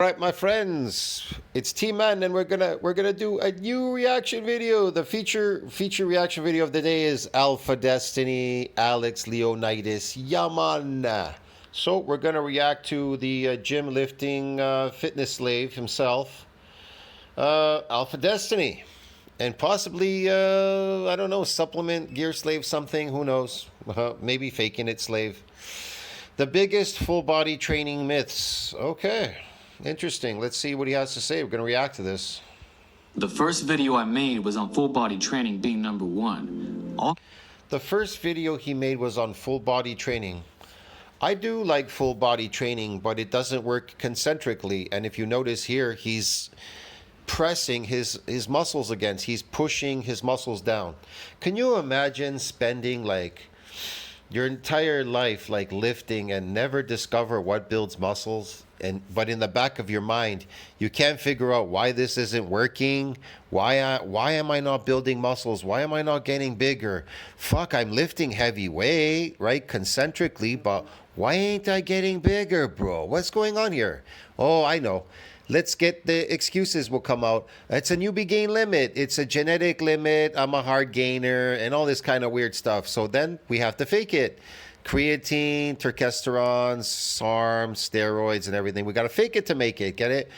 Right, my friends, it's T-Man, and we're gonna do a new reaction video. The feature reaction video of the day is Alpha Destiny, AlexLeonidas, Yaman. So we're gonna react to the gym lifting fitness slave himself, Alpha Destiny, and possibly I don't know, supplement gear slave something. Who knows? Maybe faking it slave. The biggest full body training myths. Okay. Interesting. Let's see what he has to say. We're going to react to this. The first video I made was on full body training being number one. The first video he made was on full body training. I do like full body training, but it doesn't work concentrically. And if you notice here, he's pressing his muscles against. He's pushing his muscles down. Can you imagine spending like your entire life like lifting and never discover what builds muscles, but in the back of your mind you can't figure out why this isn't working, why am I not building muscles, why am I not getting bigger? Fuck, I'm lifting heavy weight, right, concentrically, but why ain't I getting bigger, bro? What's going on here? Oh, I know. Let's get the excuses will come out. It's a newbie gain limit. It's a genetic limit. I'm a hard gainer and all this kind of weird stuff. So then we have to fake it. Creatine, testosterone, SARM, steroids, and everything. We got to fake it to make it. Get it?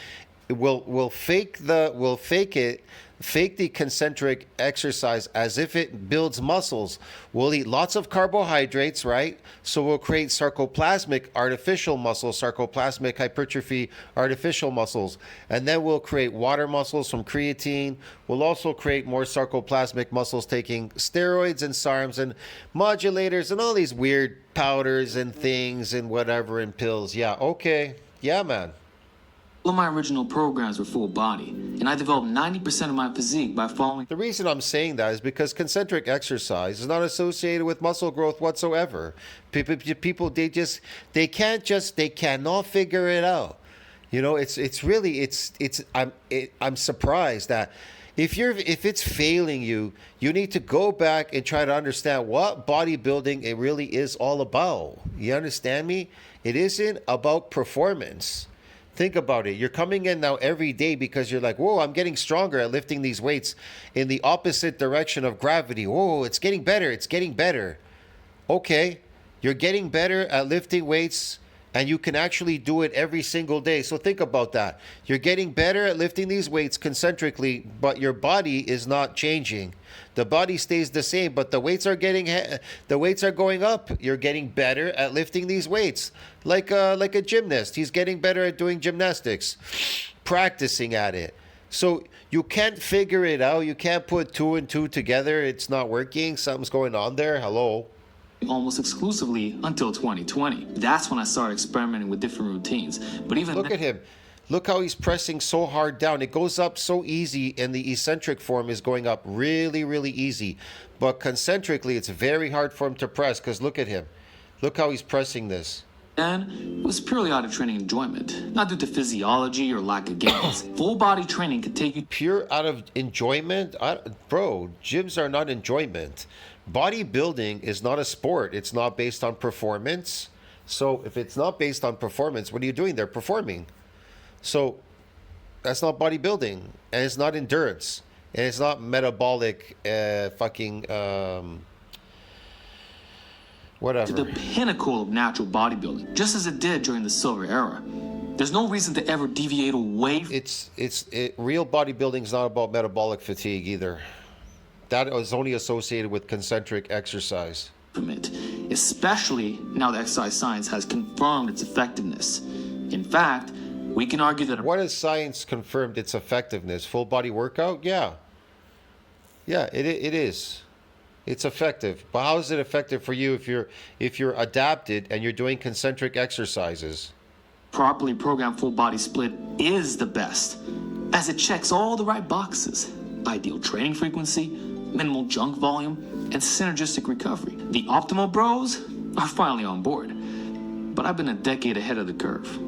We'll fake it. Fake the concentric exercise as if it builds muscles. We'll eat lots of carbohydrates, right? So we'll create sarcoplasmic artificial muscles, sarcoplasmic hypertrophy artificial muscles. And then we'll create water muscles from creatine. We'll also create more sarcoplasmic muscles taking steroids and SARMs and modulators and all these weird powders and things and whatever and pills. Yeah, okay. Yeah, man. All of my original programs were full body, and I developed 90% of my physique by following. The reason I'm saying that is because concentric exercise is not associated with muscle growth whatsoever. People, they cannot figure it out. You know, I'm surprised that if it's failing you, you need to go back and try to understand what bodybuilding it really is all about. You understand me? It isn't about performance. Think about it. You're coming in now every day because you're like, whoa, I'm getting stronger at lifting these weights in the opposite direction of gravity. Whoa, it's getting better. It's getting better. Okay, you're getting better at lifting weights and you can actually do it every single day. So think about that. You're getting better at lifting these weights concentrically, but your body is not changing. The body stays the same, but the weights are going up. You're getting better at lifting these weights, like a gymnast. He's getting better at doing gymnastics, practicing at it. So you can't figure it out. You can't put two and two together. It's not working. Something's going on there. Hello. Almost exclusively until 2020. That's when I started experimenting with different routines. But even look at him. Look how he's pressing so hard down. It goes up so easy, and the eccentric form is going up really, really easy. But concentrically, it's very hard for him to press because look at him. Look how he's pressing this. And it was purely out of training enjoyment, not due to physiology or lack of gains. Full body training could take you pure out of enjoyment? Bro, gyms are not enjoyment. Bodybuilding is not a sport. It's not based on performance. So if it's not based on performance, what are you doing there? Performing. So that's not bodybuilding, and it's not endurance, and it's not metabolic whatever. To the pinnacle of natural bodybuilding, just as it did during the Silver Era. There's no reason to ever deviate away. Real bodybuilding is not about metabolic fatigue either. That is only associated with concentric exercise. From it, especially now that exercise science has confirmed its effectiveness. In fact, we can argue that. What has science confirmed its effectiveness? Full body workout? Yeah. Yeah, it is. It's effective. But how is it effective for you if you're adapted and you're doing concentric exercises? Properly programmed full body split is the best, as it checks all the right boxes. Ideal training frequency, minimal junk volume, and synergistic recovery. The optimal bros are finally on board, but I've been a decade ahead of the curve.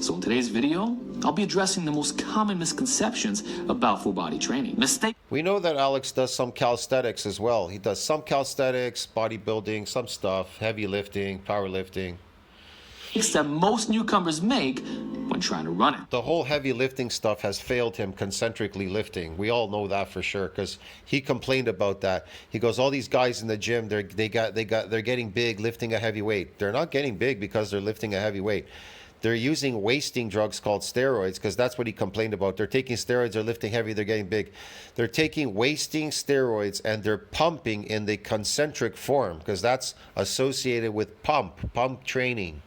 So in today's video, I'll be addressing the most common misconceptions about full body training. We know that Alex does some calisthenics as well. He does some calisthenics, bodybuilding, some stuff, heavy lifting, powerlifting. that most newcomers make when trying to run it. The whole heavy lifting stuff has failed him concentrically lifting. We all know that for sure because he complained about that. He goes, all these guys in the gym, they're getting big lifting a heavy weight. They're not getting big because they're lifting a heavy weight. They're using wasting drugs called steroids because that's what he complained about. They're taking steroids, they're lifting heavy, they're getting big. They're taking wasting steroids and they're pumping in the concentric form because that's associated with pump training.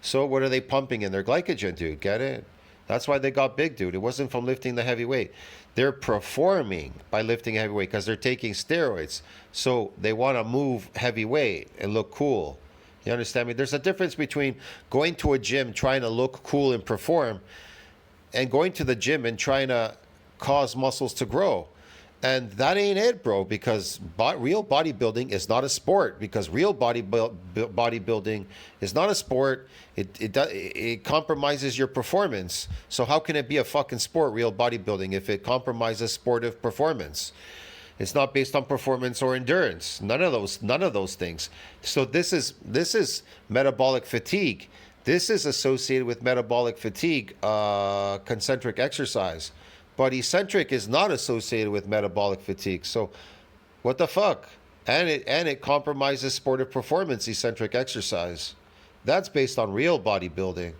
So what are they pumping in? Their glycogen, dude. Get it? That's why they got big, dude. It wasn't from lifting the heavy weight. They're performing by lifting a heavy weight because they're taking steroids. So they want to move heavy weight and look cool. You understand me? There's a difference between going to a gym trying to look cool and perform and going to the gym and trying to cause muscles to grow. And that ain't it, bro, because real bodybuilding is not a sport. Because real bodybuilding is not a sport. It compromises your performance. So how can it be a fucking sport, real bodybuilding, if it compromises sportive performance? It's not based on performance or endurance. None of those things. So this is metabolic fatigue. This is associated with metabolic fatigue, concentric exercise. But eccentric is not associated with metabolic fatigue. So what the fuck? And it compromises sportive performance, eccentric exercise. That's based on real bodybuilding.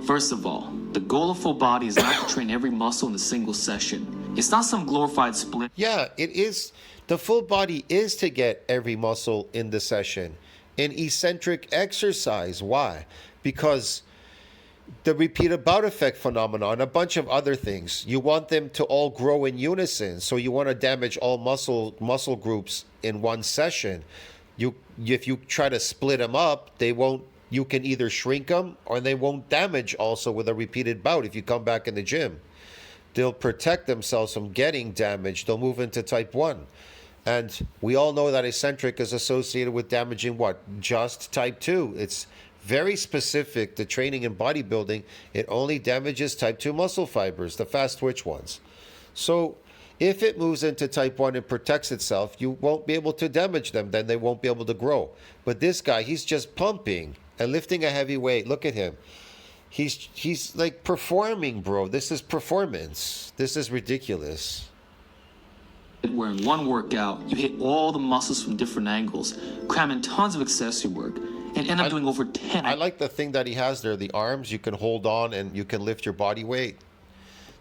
First of all, the goal of full body is not to train every muscle in a single session. It's not some glorified split. Yeah, it is. The full body is to get every muscle in the session. In eccentric exercise. Why? Because the repeated bout effect phenomenon, a bunch of other things. You want them to all grow in unison. So you want to damage all muscle groups in one session. If you try to split them up, they won't. You can either shrink them or they won't damage also with a repeated bout if you come back in the gym. They'll protect themselves from getting damaged. They'll move into type 1. And we all know that eccentric is associated with damaging what? Just type 2. It's very specific to training and bodybuilding. It only damages type 2 muscle fibers, the fast twitch ones. So if it moves into type 1 and protects itself, you won't be able to damage them. Then they won't be able to grow. But this guy, he's just pumping and lifting a heavy weight. Look at him. He's like performing, bro. This is performance. This is ridiculous. Where in one workout, you hit all the muscles from different angles, cramming tons of accessory work, and end up doing over 10. I like the thing that he has there, the arms. You can hold on and you can lift your body weight.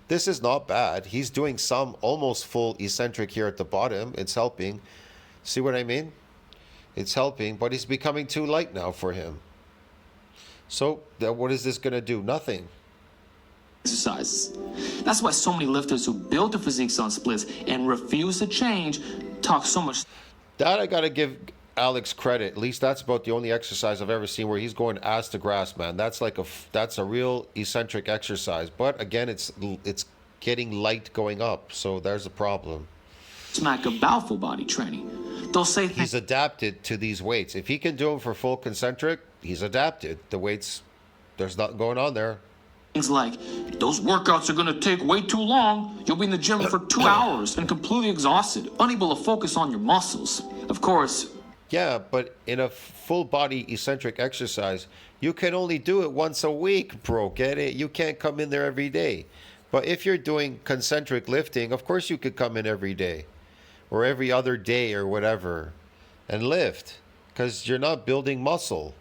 This is not bad. He's doing some almost full eccentric here at the bottom. It's helping. See what I mean? It's helping, but he's becoming too light now for him. So what is this going to do? Nothing. Exercises. That's why so many lifters who build their physiques on splits and refuse to change talk so much. That I got to give Alex credit. At least that's about the only exercise I've ever seen where he's going ass to grass, man. That's a real eccentric exercise. But again, it's getting light going up. So there's a problem. Smack about full body training. They'll say he's adapted to these weights. If he can do them for full concentric, he's adapted. The weights, there's nothing going on there. Things like, those workouts are going to take way too long. You'll be in the gym for 2 hours and completely exhausted, unable to focus on your muscles. Of course. Yeah, but in a full body eccentric exercise, you can only do it once a week, bro. Get it? You can't come in there every day. But if you're doing concentric lifting, of course you could come in every day or every other day or whatever and lift because you're not building muscle.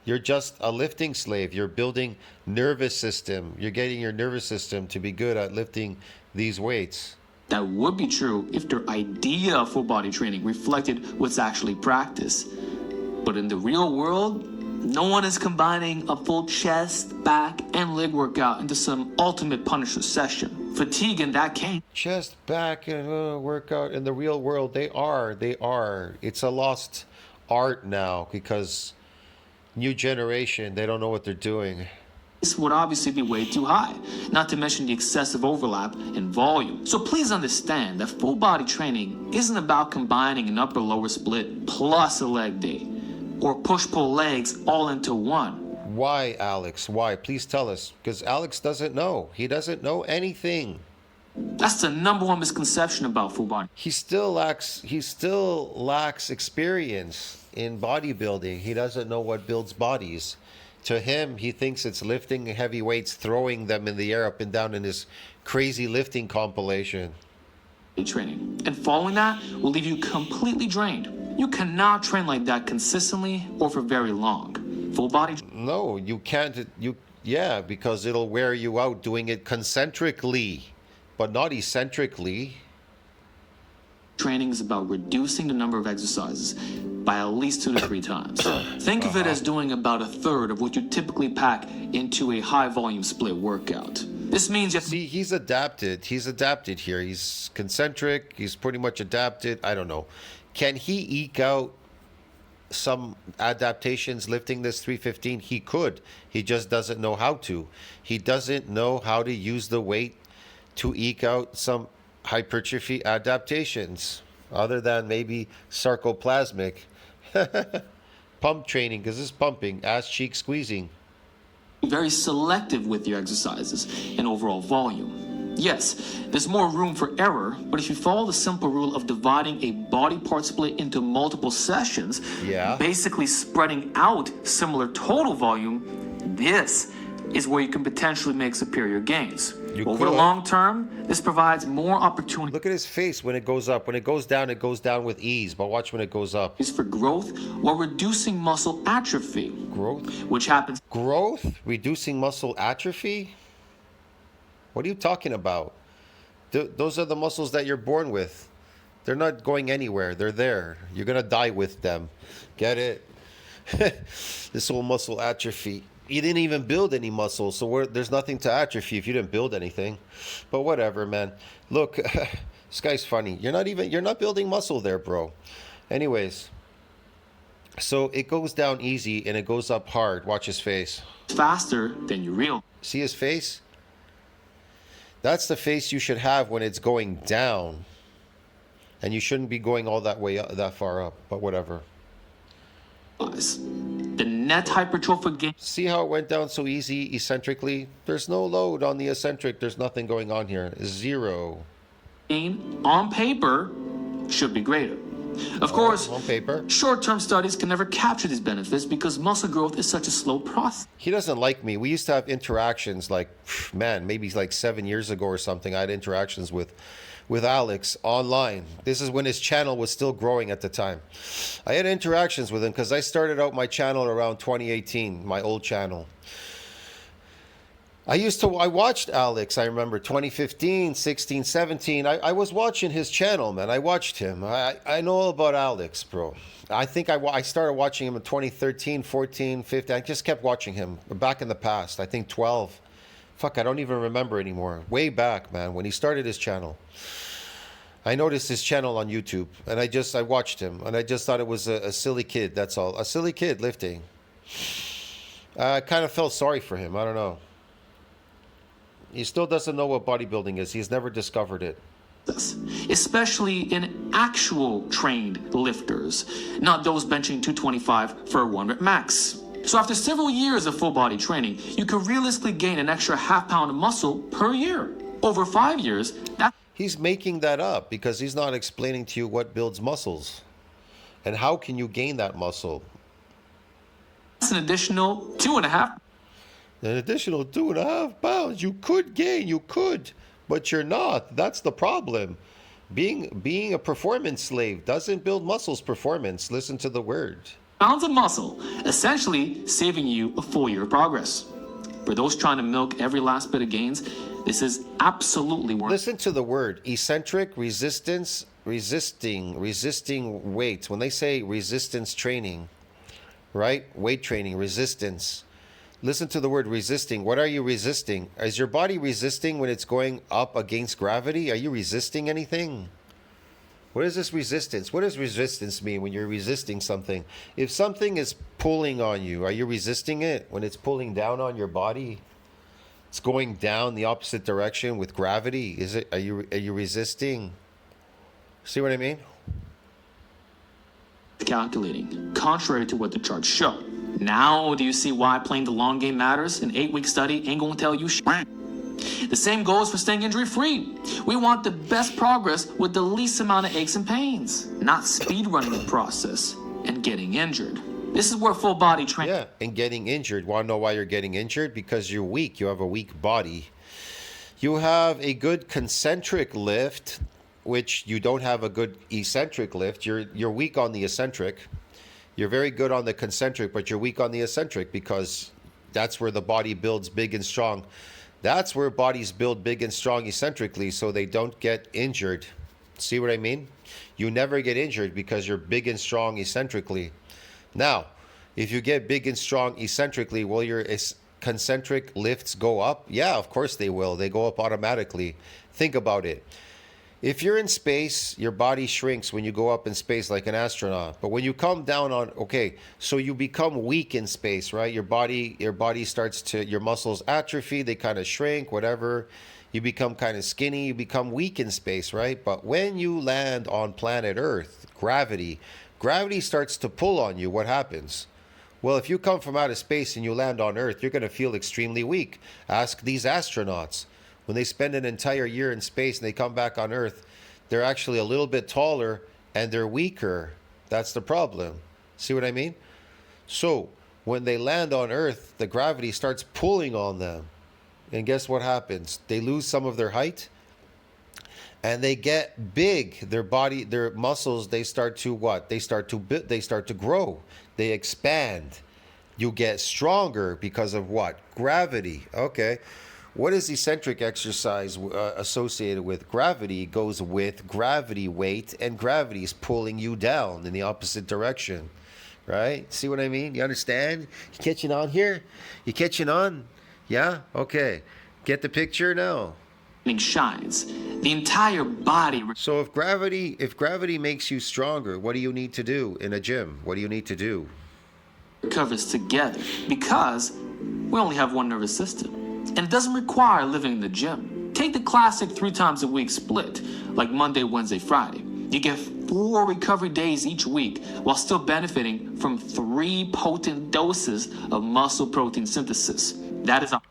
You're just a lifting slave. You're building nervous system. You're getting your nervous system to be good at lifting these weights. That would be true if their idea of full body training reflected what's actually practiced. But in the real world, no one is combining a full chest, back, and leg workout into some ultimate punisher session. Fatigue in that case. Chest, back, and workout in the real world, they are. It's a lost art now because new generation, they don't know what they're doing. This would obviously be way too high, not to mention the excessive overlap in volume. So please understand that full body training isn't about combining an upper-lower split plus a leg day, or push-pull legs all into one. Why, Alex? Why? Please tell us, because Alex doesn't know. He doesn't know anything. That's the number one misconception about full body. He still lacks experience. in bodybuilding. He doesn't know what builds bodies. To him, he thinks it's lifting heavy weights, throwing them in the air up and down in his crazy lifting compilation. Training. And following that will leave you completely drained. You cannot train like that consistently or for very long. Full body. No, you can't. Yeah, because it'll wear you out doing it concentrically, but not eccentrically. Training is about reducing the number of exercises by at least 2 to 3 times. Think of it as doing about a third of what you typically pack into a high volume split workout. This means you have to See, he's adapted. He's adapted here. He's concentric. He's pretty much adapted. I don't know. Can he eke out some adaptations lifting this 315? He could. He just doesn't know how to. He doesn't know how to use the weight to eke out some hypertrophy adaptations other than maybe sarcoplasmic pump training, because it's pumping, ass cheek squeezing. be very selective with your exercises and overall volume. Yes, there's more room for error, but if you follow the simple rule of dividing a body part split into multiple sessions, basically spreading out similar total volume, this is where you can potentially make superior gains. Over the long term, this provides more opportunity. Look at his face when it goes up. When it goes down with ease. But watch when it goes up. For growth while reducing muscle atrophy. Growth? Which happens. Growth? Reducing muscle atrophy? What are you talking about? Those are the muscles that you're born with. They're not going anywhere. They're there. You're going to die with them. Get it? This whole muscle atrophy. You didn't even build any muscle, so there's nothing to atrophy if you didn't build anything. But whatever, man. Look, this guy's funny. You're not building muscle there, bro. Anyways, so it goes down easy and it goes up hard. Watch his face. Faster than you realize. See his face? That's the face you should have when it's going down. And you shouldn't be going all that way that far up, but whatever. The net hypertrophic gain. See how it went down so easy eccentrically? There's no load on the eccentric. There's nothing going on here. Zero. On paper should be greater. Of course, on paper, short-term studies can never capture these benefits because muscle growth is such a slow process. He doesn't like me. We used to have interactions like, man, maybe like 7 years ago or something. I had interactions with Alex online. This is when his channel was still growing at the time. I had interactions with him because I started out my channel around 2018, my old channel. I watched Alex, I remember 2015, 16, 17. I was watching his channel, man. I watched him. I know all about Alex, bro. I think I started watching him in 2013, 14, 15. I just kept watching him back in the past. I think 12. Fuck, I don't even remember anymore. Way back, man, when he started his channel. I noticed his channel on YouTube, and I watched him, and I just thought it was a silly kid, that's all. A silly kid lifting. I kind of felt sorry for him, I don't know. He still doesn't know what bodybuilding is. He's never discovered it. Especially in actual trained lifters, not those benching 225 for a 1 rep max. So after several years of full body training, you can realistically gain an extra half pound of muscle per year. Over 5 years, he's making that up because he's not explaining to you what builds muscles. And how can you gain that muscle? That's an additional 2.5. An additional 2.5 pounds. You could gain, but you're not. That's the problem. Being a performance slave doesn't build muscles performance. Listen to the word. Pounds of muscle, essentially saving you a full year of progress. For those trying to milk every last bit of gains, this is absolutely worth it. Listen to the word. Eccentric, resistance, resisting weights. When they say resistance training, right? Weight training, resistance. Listen to the word resisting. What are you resisting? Is your body resisting when it's going up against gravity? Are you resisting anything? What is this resistance? What does resistance mean when you're resisting something? If something is pulling on you, are you resisting it? When it's pulling down on your body, it's going down the opposite direction with gravity. Are you resisting? See what I mean? Calculating, contrary to what the charts show. Now, do you see why playing the long game matters? An 8-week study ain't gonna tell you shit. The same goes for staying injury-free. We want the best progress with the least amount of aches and pains, not speed running the process. and getting injured. This is where full body training. Yeah, and getting injured. Want to know why you're getting injured? Because you're weak. You have a weak body. You have a good concentric lift, which you don't have a good eccentric lift. You're weak on the eccentric. You're very good on the concentric, but you're weak on the eccentric because that's where the body builds big and strong. That's where bodies build big and strong eccentrically so they don't get injured. See what I mean? You never get injured because you're big and strong eccentrically. Now, if you get big and strong eccentrically, will your concentric lifts go up? Yeah, of course they will. They go up automatically. Think about it. If you're in space, your body shrinks when you go up in space like an astronaut. But when you come down on, okay, so you become weak in space, right? Your body starts to, your muscles atrophy, they kind of shrink, whatever. You become kind of skinny, you become weak in space, right? But when you land on planet Earth, gravity starts to pull on you. What happens? Well, if you come from outer space and you land on Earth, you're going to feel extremely weak. Ask these astronauts. When they spend an entire year in space and they come back on Earth, they're actually a little bit taller and they're weaker. That's the problem. See what I mean? So when they land on Earth, the gravity starts pulling on them. And guess what happens? They lose some of their height and they get big. Their body, their muscles, they start to what? They start to grow. They expand. You get stronger because of what? Gravity. Okay. What is eccentric exercise associated with? Gravity goes with gravity weight, and gravity is pulling you down in the opposite direction. Right? See what I mean? You understand? You catching on here? You catching on? Yeah? Okay. Get the picture now. Shines. The entire body. So if gravity makes you stronger, what do you need to do in a gym? What do you need to do? Recovers together because we only have one nervous system. And it doesn't require living in the gym. Take the classic 3 times a week split, like Monday, Wednesday, Friday. You get 4 recovery days each week while still benefiting from 3 potent doses of muscle protein synthesis. That is a...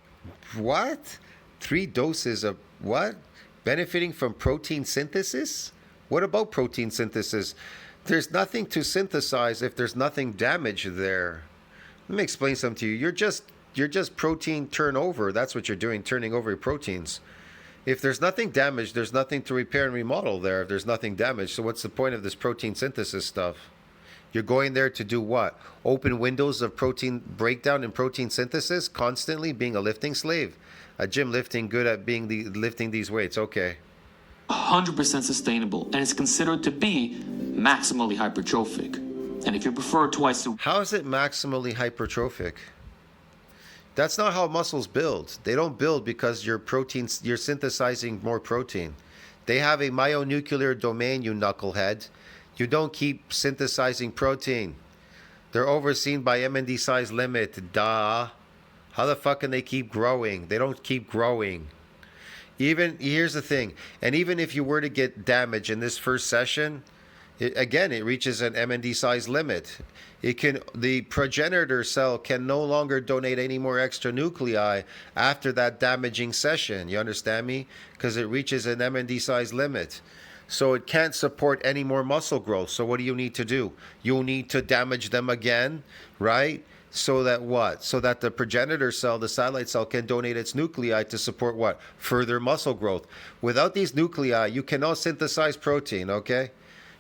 What? 3 doses of what? Benefiting from protein synthesis? What about protein synthesis? There's nothing to synthesize if there's nothing damaged there. Let me explain something to you. You're just protein turnover. That's what you're doing, turning over your proteins. If there's nothing damaged, there's nothing to repair and remodel there. If there's nothing damaged, so what's the point of this protein synthesis stuff? You're going there to do what? Open windows of protein breakdown and protein synthesis, constantly being a lifting slave. A gym lifting good at lifting these weights. Okay. 100% sustainable, and it's considered to be maximally hypertrophic. And if you prefer twice a week... How is it maximally hypertrophic? That's not how muscles build. They don't build because you're synthesizing more protein. They have a myonuclear domain, you knucklehead. You don't keep synthesizing protein. They're overseen by MND size limit. Duh. How the fuck can they keep growing? They don't keep growing. Here's the thing. And even if you were to get damage in this first session, it reaches an MND size limit. The progenitor cell can no longer donate any more extra nuclei after that damaging session. You understand me? Because it reaches an MND size limit. So it can't support any more muscle growth. So what do you need to do? You'll need to damage them again, right? So that what? So that the progenitor cell, the satellite cell, can donate its nuclei to support what? Further muscle growth. Without these nuclei, you cannot synthesize protein, okay?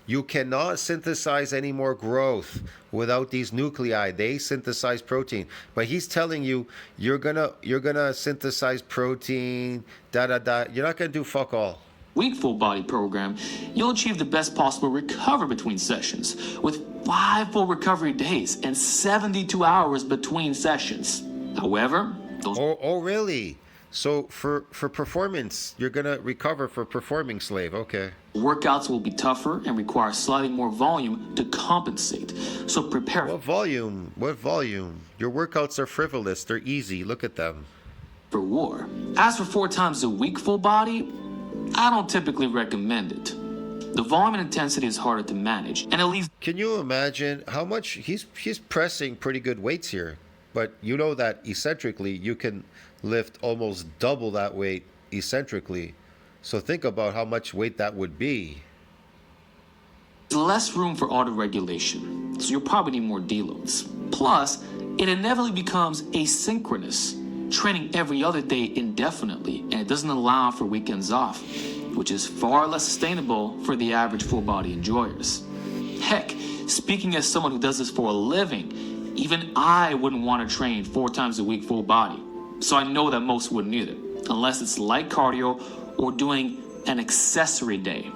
You cannot synthesize any more growth without these nuclei. They synthesize protein. But he's telling you you're gonna synthesize protein, You're not gonna do fuck all. Week full body program, you'll achieve the best possible recovery between sessions with 5 full recovery days and 72 hours between sessions. However, those... Oh really? So for performance, you're gonna recover for performing slave, okay. Workouts will be tougher and require slightly more volume to compensate. So prepare... What volume? What volume? Your workouts are frivolous, they're easy, look at them. For war. As for 4 times a week full body, I don't typically recommend it. The volume and intensity is harder to manage, and it leaves... Can you imagine how much he's pressing pretty good weights here? But you know that eccentrically you can lift almost double that weight eccentrically. So think about how much weight that would be. There's less room for auto-regulation, so you'll probably need more deloads. Plus, it inevitably becomes asynchronous, training every other day indefinitely, and it doesn't allow for weekends off, which is far less sustainable for the average full-body enjoyers. Heck, speaking as someone who does this for a living, even I wouldn't want to train 4 times a week full body. So I know that most wouldn't either, unless it's light cardio or doing an accessory day.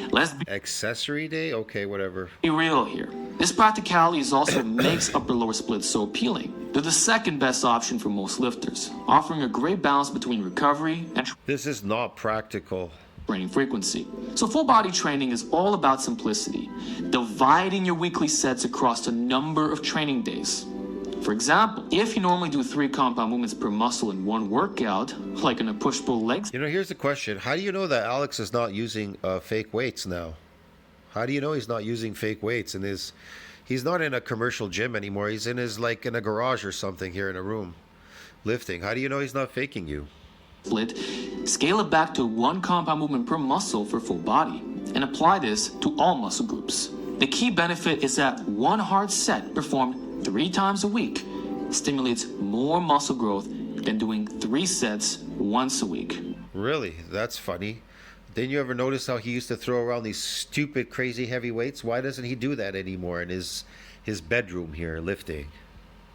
Let's be Accessory day? Okay, whatever. real here. This practicality is also what makes upper-lower splits so appealing. They're the second best option for most lifters, offering a great balance between recovery and This is not practical. training frequency. So full body training is all about simplicity, dividing your weekly sets across a number of training days. For example, if you normally do 3 compound movements per muscle in one workout, like in a push-pull legs, You know, here's the question. How do you know that Alex is not using fake weights now? How do you know he's not using fake weights in his... He's not in a commercial gym anymore. He's in his, like, in a garage or something here in a room, lifting. How do you know he's not faking you? split, scale it back to 1 compound movement per muscle for full body, and apply this to all muscle groups. The key benefit is that one hard set performed 3 times a week stimulates more muscle growth than doing 3 sets once a week. Really? That's funny. Didn't you ever notice how he used to throw around these stupid, crazy heavy weights? Why doesn't he do that anymore in his bedroom here, lifting?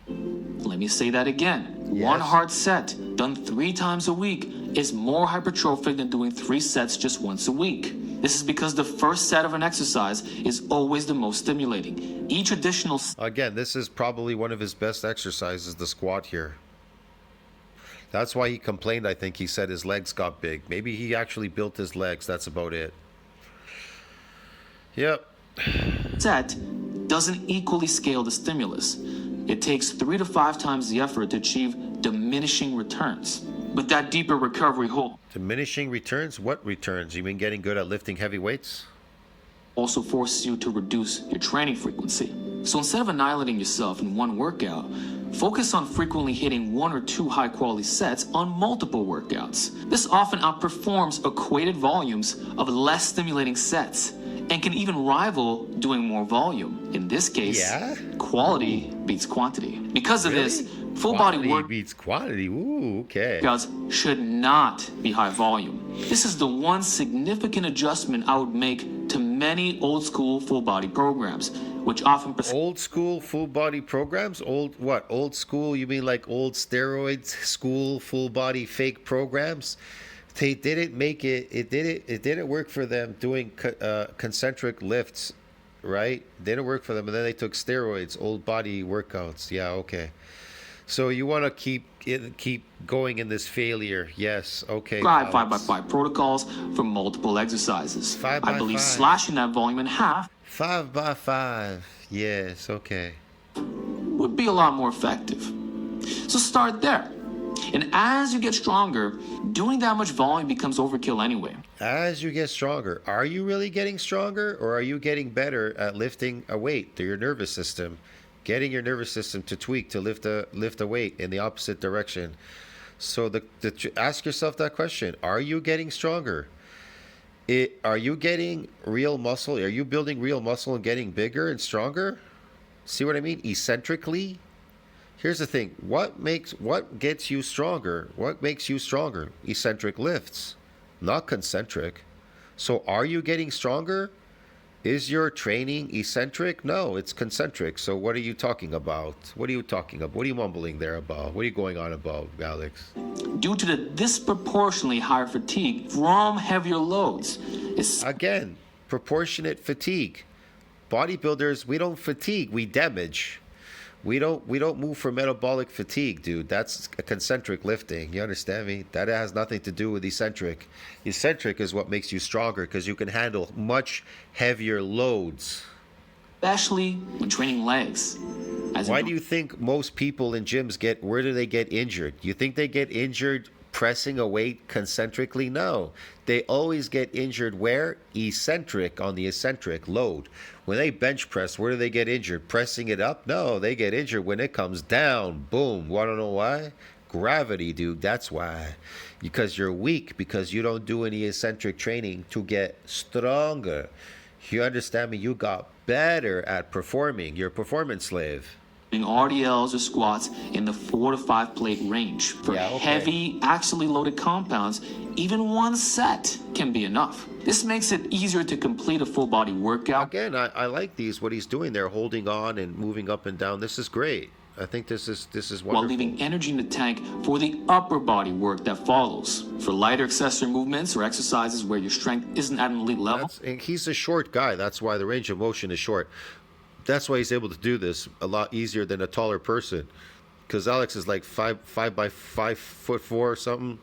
Let me say that again. Yes. One hard set done 3 times a week is more hypertrophic than doing 3 sets just once a week. This is because the first set of an exercise is always the most stimulating. Each additional Again, this is probably one of his best exercises, the squat here. That's why he complained, I think. He said his legs got big. Maybe he actually built his legs. That's about it. Yep. set doesn't equally scale the stimulus. It takes 3 to 5 times the effort to achieve diminishing returns. With that deeper recovery hold Diminishing returns? What returns? You mean getting good at lifting heavy weights? also forces you to reduce your training frequency. So instead of annihilating yourself in one workout, focus on frequently hitting 1 or 2 high-quality sets on multiple workouts. This often outperforms equated volumes of less stimulating sets and can even rival doing more volume. In this case, Yeah? quality beats quantity. Because of this, full Quantity body beats quantity. Ooh, okay. workouts should not be high volume. This is the one significant adjustment I would make to many old school full body programs, which often Old school full body programs? Old what? Old school? You mean like old steroids school full body fake programs? They didn't make it. It didn't work for them doing concentric lifts, right? Didn't work for them, and then they took steroids, old body workouts. Yeah, okay. So you want to keep going in this failure? Yes. Okay. prescribe Alex. 5x5 protocols for multiple exercises. 5 I by believe 5. slashing that volume in half 5 by 5. Yes. Okay. would be a lot more effective. So start there. And as you get stronger, doing that much volume becomes overkill anyway. As you get stronger, are you really getting stronger, or are you getting better at lifting a weight through your nervous system? Getting your nervous system to tweak to lift a weight in the opposite direction. So ask yourself that question: are you getting stronger? Are you getting real muscle? Are you building real muscle and getting bigger and stronger? See what I mean? Eccentrically. Here's the thing: what gets you stronger? What makes you stronger? Eccentric lifts, not concentric. So are you getting stronger? Is your training eccentric? No, it's concentric. So what are you talking about? What are you talking about? What are you mumbling there about? What are you going on about, Alex? Due to the disproportionately higher fatigue from heavier loads. Again, proportionate fatigue. Bodybuilders, we don't fatigue, we damage. We don't move for metabolic fatigue, dude. That's a concentric lifting. You understand me? That has nothing to do with eccentric. Eccentric is what makes you stronger because you can handle much heavier loads. Especially when training legs. Why do you think most people in gyms where do they get injured? You think they get injured pressing a weight concentrically? No. They always get injured where? Eccentric, on the eccentric load. When they bench press, where do they get injured? Pressing it up? No, they get injured when it comes down. Boom. Want to know why? Gravity, dude. That's why. Because you're weak, because you don't do any eccentric training to get stronger. You understand me? You got better at performing. You're a performance slave. RDLs or squats in the 4 to 5 plate range. For Yeah, okay. heavy, axially loaded compounds, even one set can be enough. This makes it easier to complete a full body workout. Again, I like these, what he's doing there, holding on and moving up and down. This is great. I think this is wonderful. While leaving energy in the tank for the upper body work that follows. For lighter accessory movements or exercises where your strength isn't at an elite level. And he's a short guy. That's why the range of motion is short. That's why he's able to do this a lot easier than a taller person. Because Alex is like 5 by 5'4" or something.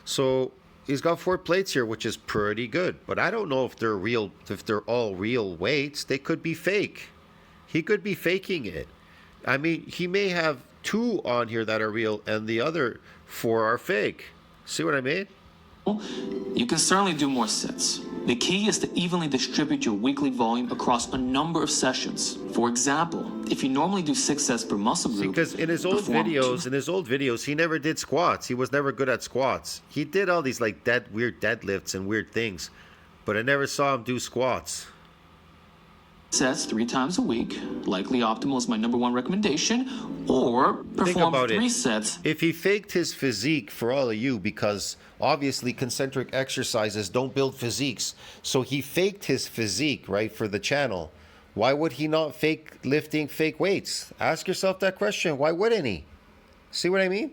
So he's got 4 plates here, which is pretty good. But I don't know if they're real, if they're all real weights. They could be fake. He could be faking it. I mean, he may have 2 on here that are real and the other 4 are fake. See what I mean? You can certainly do more sets. The key is to evenly distribute your weekly volume across a number of sessions. For example, if you normally do 6 sets per muscle group, because in his old videos, he never did squats. He was never good at squats. He did all these like weird deadlifts and weird things, but I never saw him do squats. Sets 3 times a week, likely optimal is my #1 recommendation, or perform 3 sets. If he faked his physique for all of you, because obviously concentric exercises don't build physiques, so he faked his physique, right, for the channel. Why would he not fake lifting fake weights? Ask yourself that question. Why wouldn't he? See what I mean?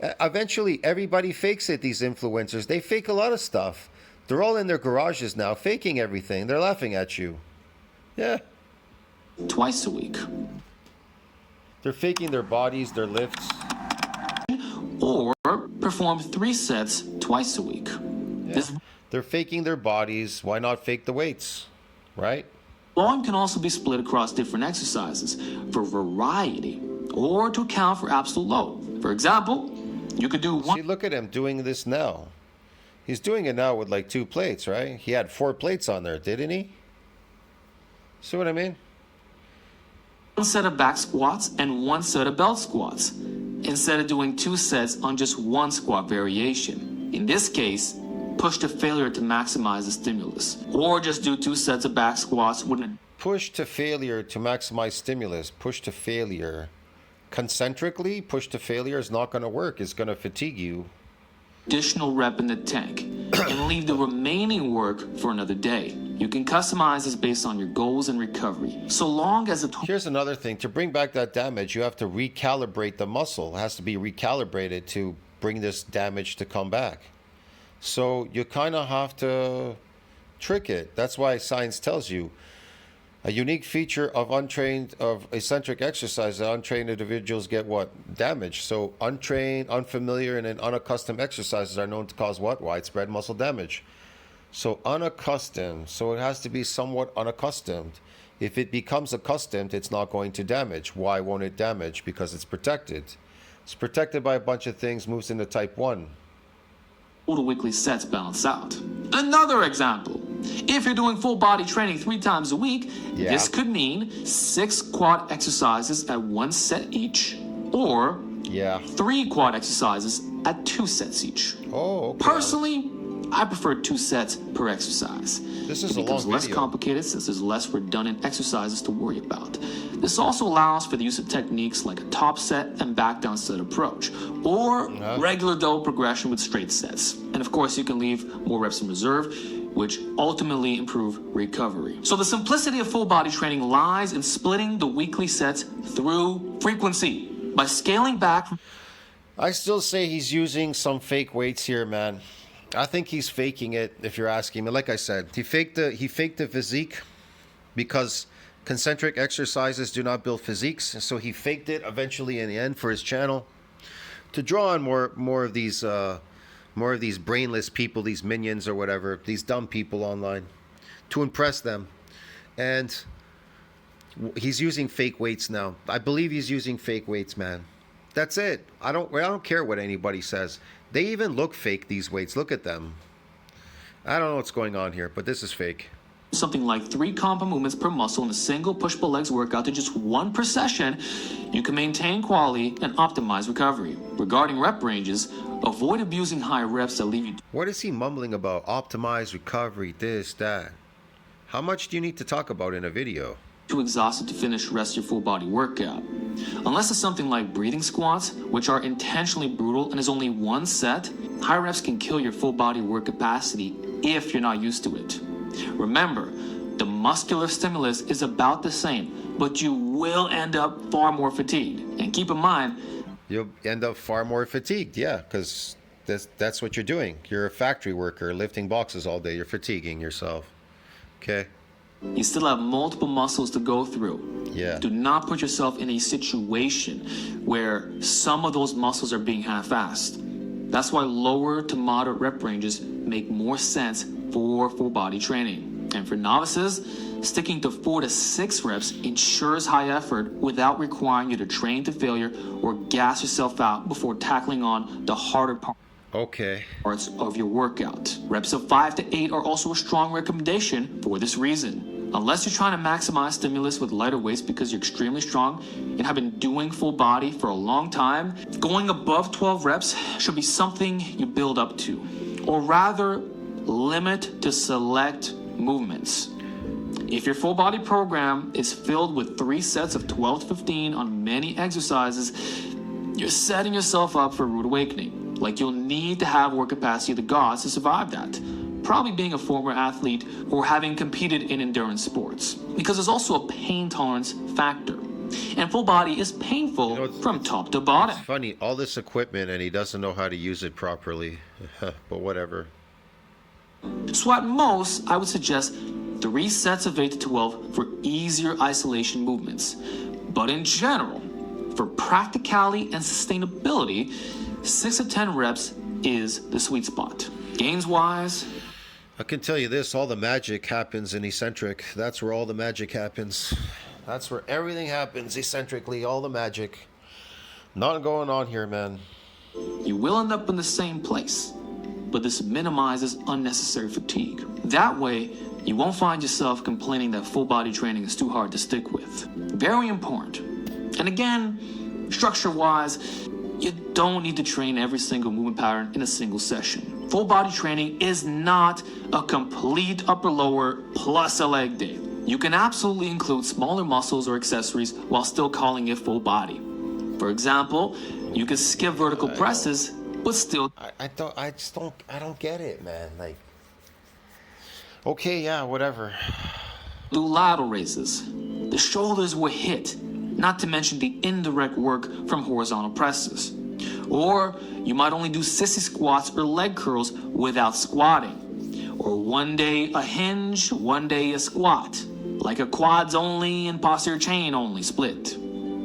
Eventually, everybody fakes it, these influencers. They fake a lot of stuff. They're all in their garages now, faking everything. They're laughing at you. Yeah. Twice a week. They're faking their bodies, their lifts. Or perform 3 sets twice a week. Yeah. They're faking their bodies. Why not fake the weights? Right? Volume can also be split across different exercises for variety or to account for absolute load. For example, you could do 1. See, look at him doing this now. He's doing it now with like 2 plates, right? He had 4 plates on there, didn't he? See what I mean? 1 set of back squats and 1 set of belt squats, instead of doing 2 sets on just 1 squat variation. In this case, push to failure to maximize the stimulus, or just do 2 sets of back squats with an push to failure to maximize stimulus. Push to failure. Concentrically, push to failure is not going to work. It's going to fatigue you. Additional rep in the tank and leave the remaining work for another day. You can customize this based on your goals and recovery. So long as Here's another thing. To bring back that damage, you have to recalibrate the muscle. It has to be recalibrated to bring this damage to come back. So you kind of have to trick it. That's why science tells you a unique feature of eccentric exercise, untrained individuals get what? Damage. So untrained, unfamiliar, and unaccustomed exercises are known to cause what? Widespread muscle damage. So unaccustomed, so it has to be somewhat unaccustomed. If it becomes accustomed, it's not going to damage. Why won't it damage? Because it's protected. It's protected by a bunch of things, moves into type 1. All the weekly sets balance out. Another example. If you're doing full body training 3 times a week, this could mean 6 quad exercises at 1 set each, or 3 quad exercises at 2 sets each. Oh, okay. Personally, I prefer 2 sets per exercise. This is it becomes less complicated since there's less redundant exercises to worry about. This also allows for the use of techniques like a top set and back down set approach, or regular double progression with straight sets. And of course, you can leave more reps in reserve, which ultimately improve recovery. So the simplicity of full body training lies in splitting the weekly sets through frequency. By scaling back... I still say he's using some fake weights here, man. I think he's faking it, if you're asking me. Like I said, he faked the physique because concentric exercises do not build physiques. So he faked it eventually in the end for his channel to draw on more of these brainless people, these minions or whatever, these dumb people online, to impress them. And he's using fake weights now. I believe he's using fake weights, man. That's it. I don't care what anybody says. They even look fake, these weights. Look at them. I don't know what's going on here, but this is fake. Something like 3 compound movements per muscle in a single push-pull legs workout to just 1 per session, you can maintain quality and optimize recovery. Regarding rep ranges, avoid abusing high reps that leave you... What is he mumbling about? Optimize recovery, this, that. How much do you need to talk about in a video? Too exhausted to finish the rest of your full body workout. Unless it's something like breathing squats, which are intentionally brutal and is only one set, high reps can kill your full body work capacity if you're not used to it. Remember, the muscular stimulus is about the same, but you will end up far more fatigued. And keep in mind, You'll end up far more fatigued, yeah, because that's what you're doing. You're a factory worker lifting boxes all day. You're fatiguing yourself. Okay? you still have multiple muscles to go through. Yeah. Do not put yourself in a situation where some of those muscles are being half-assed. That's why lower to moderate rep ranges make more sense for full body training. And for novices, sticking to 4 to 6 reps ensures high effort without requiring you to train to failure or gas yourself out before tackling on the harder parts of your workout. Reps of 5 to 8 are also a strong recommendation for this reason. Unless you're trying to maximize stimulus with lighter weights because you're extremely strong and have been doing full body for a long time, going above 12 reps should be something you build up to, or rather limit to select movements. If your full body program is filled with 3 sets of 12 to 15 on many exercises, you're setting yourself up for a rude awakening. Like, you'll need to have work capacity of the gods to survive that. Probably being a former athlete or having competed in endurance sports. Because there's also a pain tolerance factor. And full body is painful from top to bottom. It's funny, all this equipment and he doesn't know how to use it properly. But whatever. So at most, I would suggest 3 sets of 8 to 12 for easier isolation movements. But in general, for practicality and sustainability, 6 to 10 reps is the sweet spot. Gains-wise, I can tell you this, all the magic happens in eccentric. That's where all the magic happens. That's where everything happens eccentrically, all the magic. Not going on here, man. you will end up in the same place. But this minimizes unnecessary fatigue. That way, you won't find yourself complaining that full body training is too hard to stick with. Very important. And again, structure-wise, you don't need to train every single movement pattern in a single session. Full body training is not a complete upper-lower plus a leg day. You can absolutely include smaller muscles or accessories while still calling it full body. For example, you can skip vertical presses, but still I don't get it, man. Like, okay, yeah, whatever. do lateral raises. The shoulders were hit, not to mention the indirect work from horizontal presses. Or you might only do sissy squats or leg curls without squatting. Or one day a hinge, one day a squat. Like a quads only and posterior chain only split.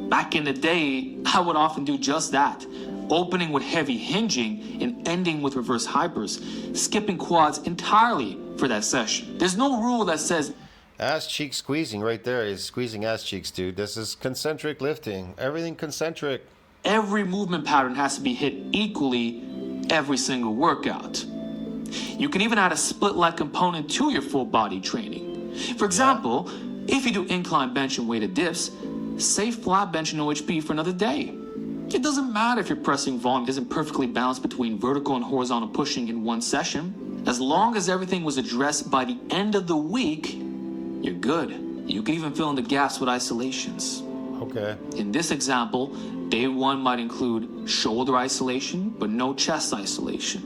Back in the day, I would often do just that. Opening with heavy hinging and ending with reverse hypers, skipping quads entirely for that session. There's no rule that says Ass cheek squeezing right there is squeezing ass cheeks, dude. This is concentric lifting. Everything concentric. every movement pattern has to be hit equally every single workout. You can even add a split leg component to your full body training. For example, if you do incline bench and weighted dips, save flat bench and OHP for another day. It doesn't matter if your pressing volume isn't perfectly balanced between vertical and horizontal pushing in one session. As long as everything was addressed by the end of the week, you're good. You can even fill in the gaps with isolations. Okay. In this example, day 1 might include shoulder isolation, but no chest isolation,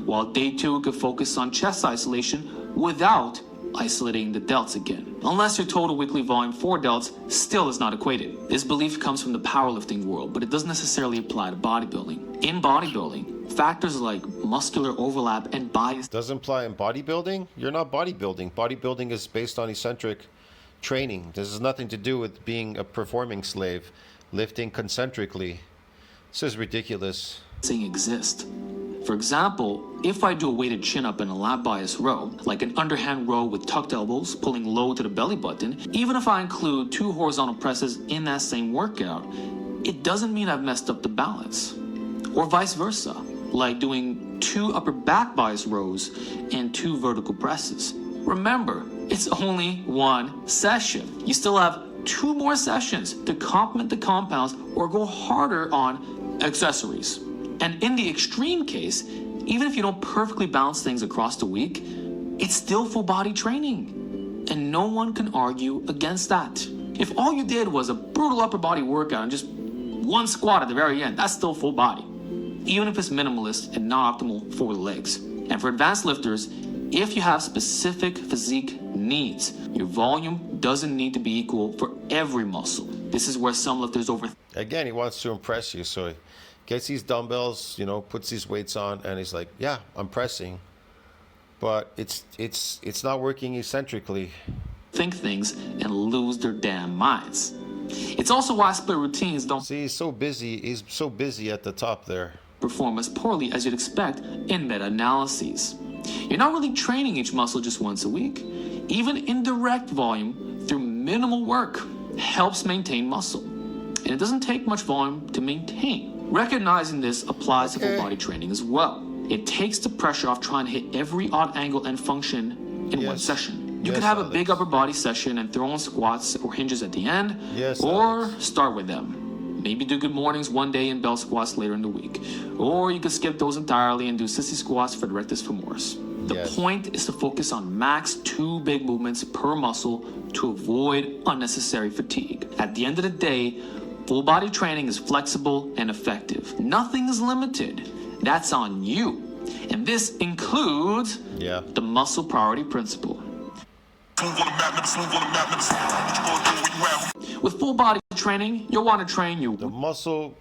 while day 2 could focus on chest isolation without isolating the delts again. Unless your total weekly volume for delts still is not equated. This belief comes from the powerlifting world, but it doesn't necessarily apply to bodybuilding. In bodybuilding, factors like muscular overlap and bias Does imply in bodybuilding? You're not bodybuilding. Bodybuilding is based on eccentric training. This has nothing to do with being a performing slave, lifting concentrically. This is ridiculous. exist. For example, if I do a weighted chin-up in a lat bias row, like an underhand row with tucked elbows pulling low to the belly button, even if I include 2 horizontal presses in that same workout, it doesn't mean I've messed up the balance. Or vice versa, like doing 2 upper back bias rows and 2 vertical presses. Remember, it's only one session. You still have 2 more sessions to complement the compounds or go harder on accessories. And in the extreme case, even if you don't perfectly balance things across the week, it's still full body training. and no one can argue against that. If all you did was a brutal upper body workout and just one squat at the very end, that's still full body, even if it's minimalist and not optimal for the legs. And for advanced lifters, if you have specific physique needs, your volume doesn't need to be equal for every muscle. This is where some lifters Again, he wants to impress you, so he gets these dumbbells, puts these weights on, and he's like, yeah, I'm pressing. But it's not working eccentrically. Think things and lose their damn minds. It's also why split routines don't See, he's so busy at the top there. perform as poorly as you'd expect in meta-analyses. You're not really training each muscle just once a week. Even indirect volume through minimal work helps maintain muscle. And it doesn't take much volume to maintain. Recognizing this applies to full body training as well. It takes the pressure off trying to hit every odd angle and function in one session. You could have a big upper body session and throw in squats or hinges at the end, or start with them. Maybe do good mornings one day and bell squats later in the week. Or you could skip those entirely and do sissy squats for the rectus femoris. The point is to focus on max 2 big movements per muscle to avoid unnecessary fatigue. At the end of the day, full body training is flexible and effective. Nothing is limited. That's on you. And this includes the muscle priority principle. With full body training, you'll want to train the muscle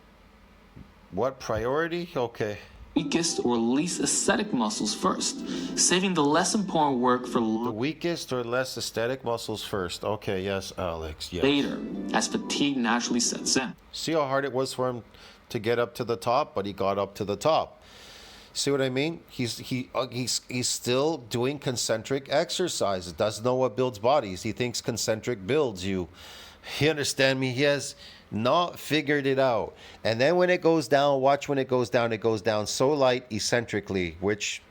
priority? Okay. Weakest or least aesthetic muscles first, saving the less important work for the weakest or less aesthetic muscles first. Okay, yes, Alex. Yes. Later, as fatigue naturally sets in. See how hard it was for him to get up to the top, but he got up to the top. See what I mean? He's still doing concentric exercises. Doesn't know what builds bodies. He thinks concentric builds you. You understand me? He has not figured it out. And then when it goes down, watch when it goes down so light eccentrically, which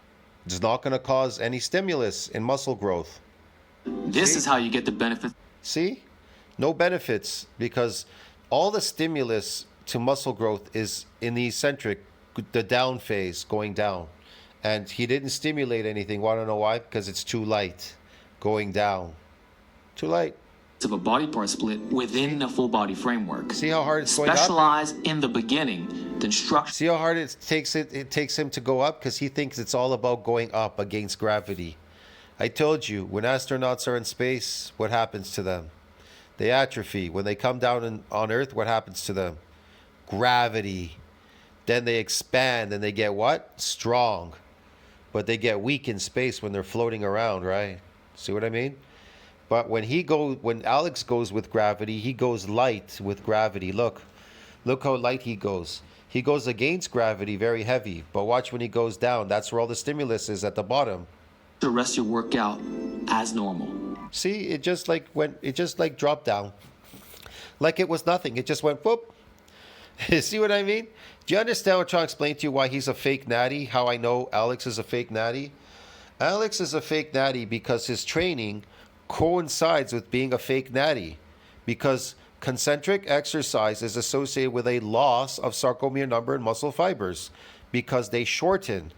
is not going to cause any stimulus in muscle growth. This is how you get the benefit. See? No benefits, because all the stimulus to muscle growth is in the eccentric, the down phase, going down. And he didn't stimulate anything. Want to know why? Because it's too light, going down. Too light. Of a body part split within a full body framework. See how hard it's going up? Specialize in the beginning, then structure. See how hard it takes him to go up? Because he thinks it's all about going up against gravity. I told you, when astronauts are in space, what happens to them? They atrophy. When they come down on Earth, what happens to them? Gravity. Then they expand and they get what? Strong. But they get weak in space when they're floating around, right? See what I mean? But when Alex goes with gravity, he goes light with gravity. Look how light he goes. He goes against gravity, very heavy. But watch when he goes down. That's where all the stimulus is, at the bottom. The rest of your workout as normal. See, it just like dropped down. Like it was nothing. It just went whoop. See what I mean? Do you understand what I'm trying to explain to you why he's a fake natty? How I know Alex is a fake natty? Alex is a fake natty because his training coincides with being a fake natty, because concentric exercise is associated with a loss of sarcomere number and muscle fibers because they shorten.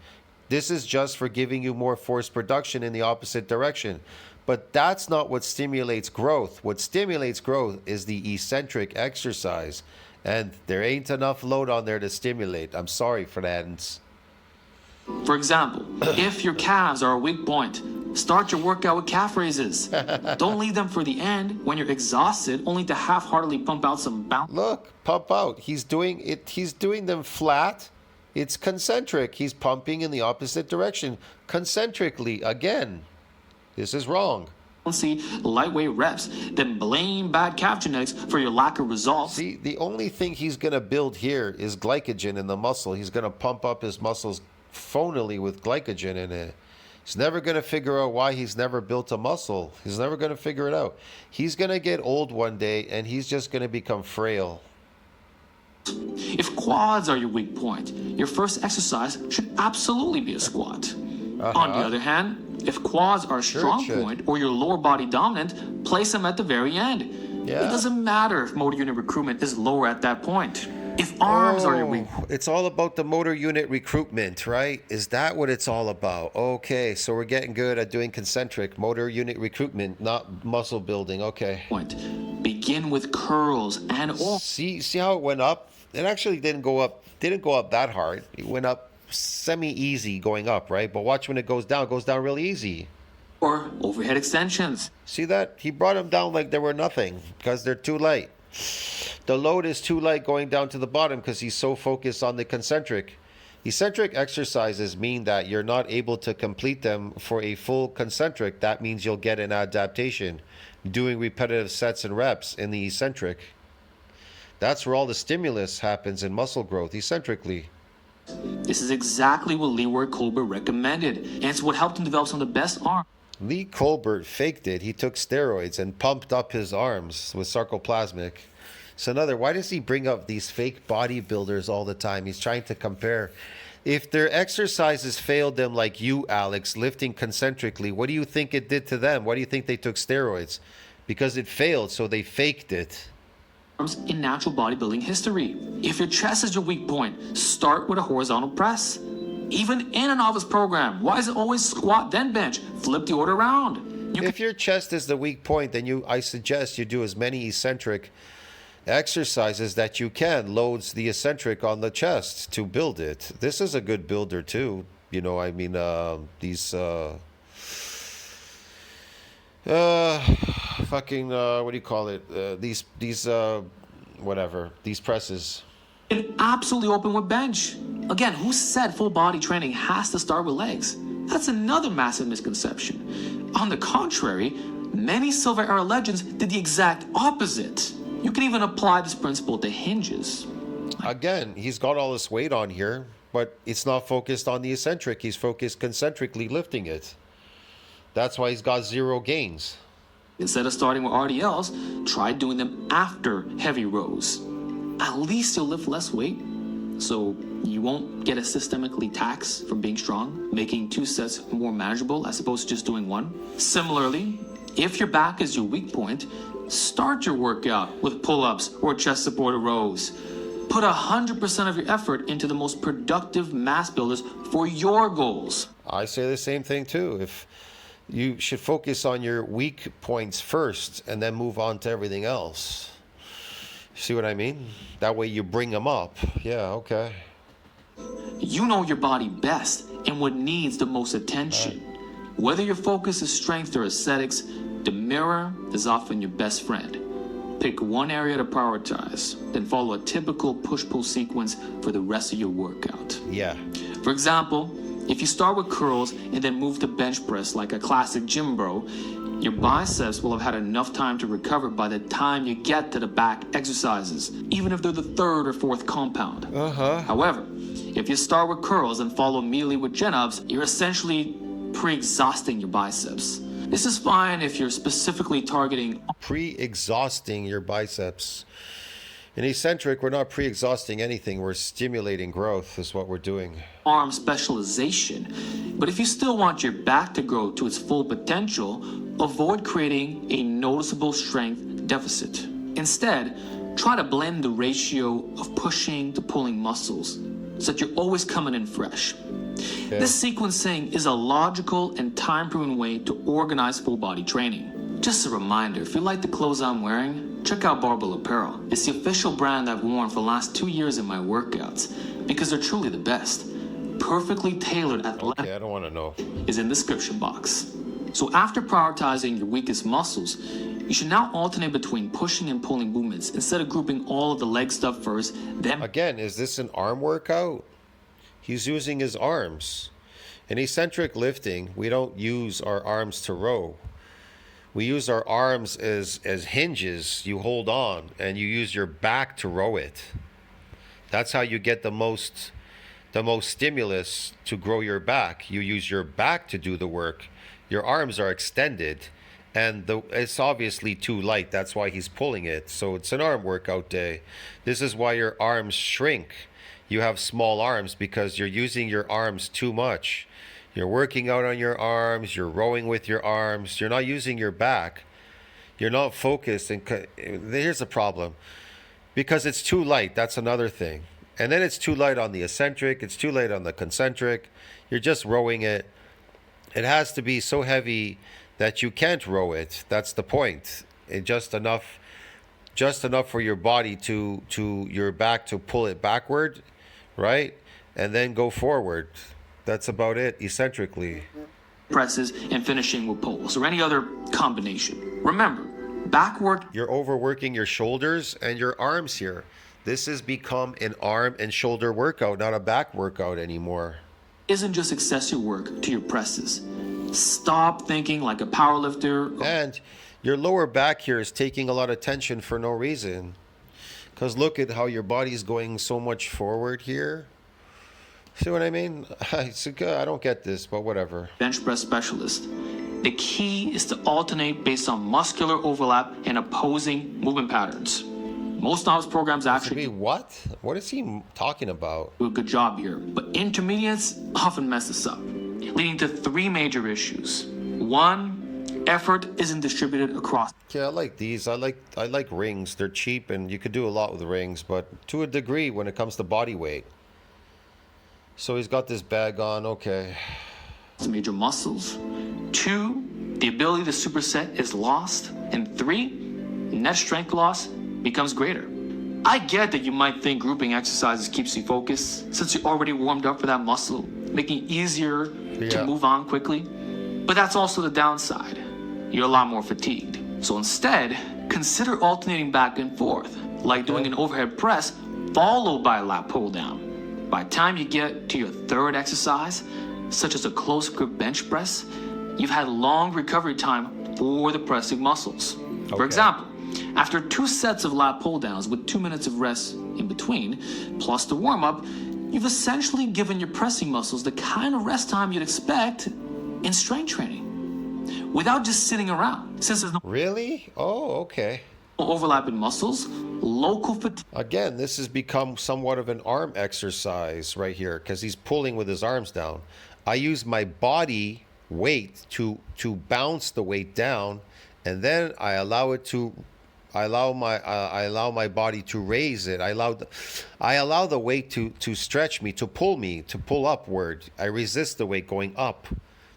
This is just for giving you more force production in the opposite direction. But that's not what stimulates growth. What stimulates growth is the eccentric exercise. And there ain't enough load on there to stimulate. I'm sorry, friends. For example, if your calves are a weak point, start your workout with calf raises. Don't leave them for the end when you're exhausted, only to half-heartedly pump out some bounce. Look, pump out. He's doing them flat. It's concentric. He's pumping in the opposite direction, concentrically. Again, this is wrong. See lightweight reps, then blame bad calf genetics for your lack of results. See, the only thing he's going to build here is glycogen in the muscle. He's going to pump up his muscles phonally with glycogen in it. He's never going to figure out why he's never built a muscle. He's never going to figure it out. He's going to get old one day, and he's just going to become frail. If quads are your weak point, your first exercise should absolutely be a squat. On the other hand, if quads are a strong point or your lower body dominant, place them at the very end. It doesn't matter if motor unit recruitment is lower at that point. If arms are your weak Oh, it's all about the motor unit recruitment, right? Is that what it's all about? Okay, so we're getting good at doing concentric motor unit recruitment, not muscle building. Okay. point, begin with curls and all. See how it went up? It actually didn't go up that hard. It went up semi-easy going up, right? But watch when it goes down really easy. Or overhead extensions. See that? He brought them down like they were nothing because they're too light. The load is too light going down to the bottom because he's so focused on the concentric. Eccentric exercises mean that you're not able to complete them for a full concentric. That means you'll get an adaptation doing repetitive sets and reps in the eccentric. That's where all the stimulus happens in muscle growth, eccentrically. This is exactly what Leroy Colbert recommended, and it's what helped him develop some of the best arms. Lee Colbert faked it. He took steroids and pumped up his arms with sarcoplasmic. So why does he bring up these fake bodybuilders all the time? He's trying to compare. If their exercises failed them like you, Alex, lifting concentrically, what do you think it did to them? Why do you think they took steroids? Because it failed, so they faked it. In natural bodybuilding history. If your chest is your weak point, start with a horizontal press. Even in a novice program, why is it always squat then bench? Flip the order around. If your chest is the weak point, then I suggest you do as many eccentric exercises that you can, loads the eccentric on the chest to build it. This is a good builder too. These fucking what do you call it? These presses. And absolutely open with bench. Again, who said full body training has to start with legs? That's another massive misconception. On the contrary, many Silver Era legends did the exact opposite. You can even apply this principle to hinges. Again, he's got all this weight on here, but it's not focused on the eccentric. He's focused concentrically lifting it. That's why he's got zero gains. Instead of starting with RDLs, try doing them after heavy rows. At least you'll lift less weight, so you won't get a systemically tax from being strong, making 2 sets more manageable as opposed to just doing 1. Similarly, if your back is your weak point, start your workout with pull-ups or chest-supported rows. Put 100% of your effort into the most productive mass builders for your goals. I say the same thing too. If you should focus on your weak points first and then move on to everything else. See what I mean? That way you bring them up. Yeah, okay. You know your body best and what needs the most attention. Whether your focus is strength or aesthetics, the mirror is often your best friend. Pick one area to prioritize, then follow a typical push-pull sequence for the rest of your workout. Yeah. For example, if you start with curls and then move to bench press like a classic gym bro, your biceps will have had enough time to recover by the time you get to the back exercises, even if they're the 3rd or 4th compound. However, if you start with curls and follow immediately with chin-ups, you're essentially pre-exhausting your biceps. This is fine if you're specifically targeting Pre-exhausting your biceps. In eccentric, we're not pre-exhausting anything. We're stimulating growth is what we're doing. arm specialization. But if you still want your back to grow to its full potential, avoid creating a noticeable strength deficit. Instead, try to blend the ratio of pushing to pulling muscles so that you're always coming in fresh. Okay. This sequencing is a logical and time-proven way to organize full-body training. Just a reminder, if you like the clothes I'm wearing, check out Barbell Apparel. It's the official brand I've worn for the last 2 years in my workouts because they're truly the best. Perfectly tailored athletic Okay, I don't want to know. is in the description box. So after prioritizing your weakest muscles, you should now alternate between pushing and pulling movements instead of grouping all of the leg stuff first, then Again, is this an arm workout? He's using his arms. In eccentric lifting, we don't use our arms to row. We use our arms as hinges. You hold on and you use your back to row it. That's how you get the most stimulus to grow your back. You use your back to do the work. Your arms are extended and it's obviously too light. That's why he's pulling it. So it's an arm workout day. This is why your arms shrink. You have small arms because you're using your arms too much. You're working out on your arms, you're rowing with your arms, you're not using your back. You're not focused. And here's the problem. because it's too light. That's another thing. And then it's too light on the eccentric. It's too light on the concentric. You're just rowing it. It has to be so heavy that you can't row it. That's the point. It just enough for your body to your back to pull it backward, right? And then go forward. That's about it, eccentrically. Presses and finishing with pulls or any other combination. Remember, back work. You're overworking your shoulders and your arms here. This has become an arm and shoulder workout, not a back workout anymore. Isn't just accessory work to your presses. Stop thinking like a powerlifter. And your lower back here is taking a lot of tension for no reason. Because look at how your body's going so much forward here. See what I mean? I don't get this, but whatever. Bench press specialist. The key is to alternate based on muscular overlap and opposing movement patterns. Most novice programs actually what? What is he talking about? do a good job here, but intermediates often mess this up, leading to three major issues. One, effort isn't distributed across. Yeah, I like these. I like rings. They're cheap and you could do a lot with rings, but to a degree when it comes to body weight. So he's got this bag on, okay. The major muscles. Two, the ability to superset is lost. And three, net strength loss becomes greater. I get that you might think grouping exercises keeps you focused since you're already warmed up for that muscle, making it easier to move on quickly. But that's also the downside. You're a lot more fatigued. So instead, consider alternating back and forth, like doing an overhead press followed by a lat pull down. By the time you get to your third exercise, such as a close grip bench press, you've had long recovery time for the pressing muscles. For example, after 2 sets of lat pull downs with 2 minutes of rest in between, plus the warm up, you've essentially given your pressing muscles the kind of rest time you'd expect in strength training without just sitting around. Since there's no Really? Oh, okay. overlap in muscles, local fatigue. Again, this has become somewhat of an arm exercise right here because he's pulling with his arms down. I use my body weight to bounce the weight down, and then I allow my body to raise it. I allow the weight to stretch me, to pull upward. I resist the weight going up.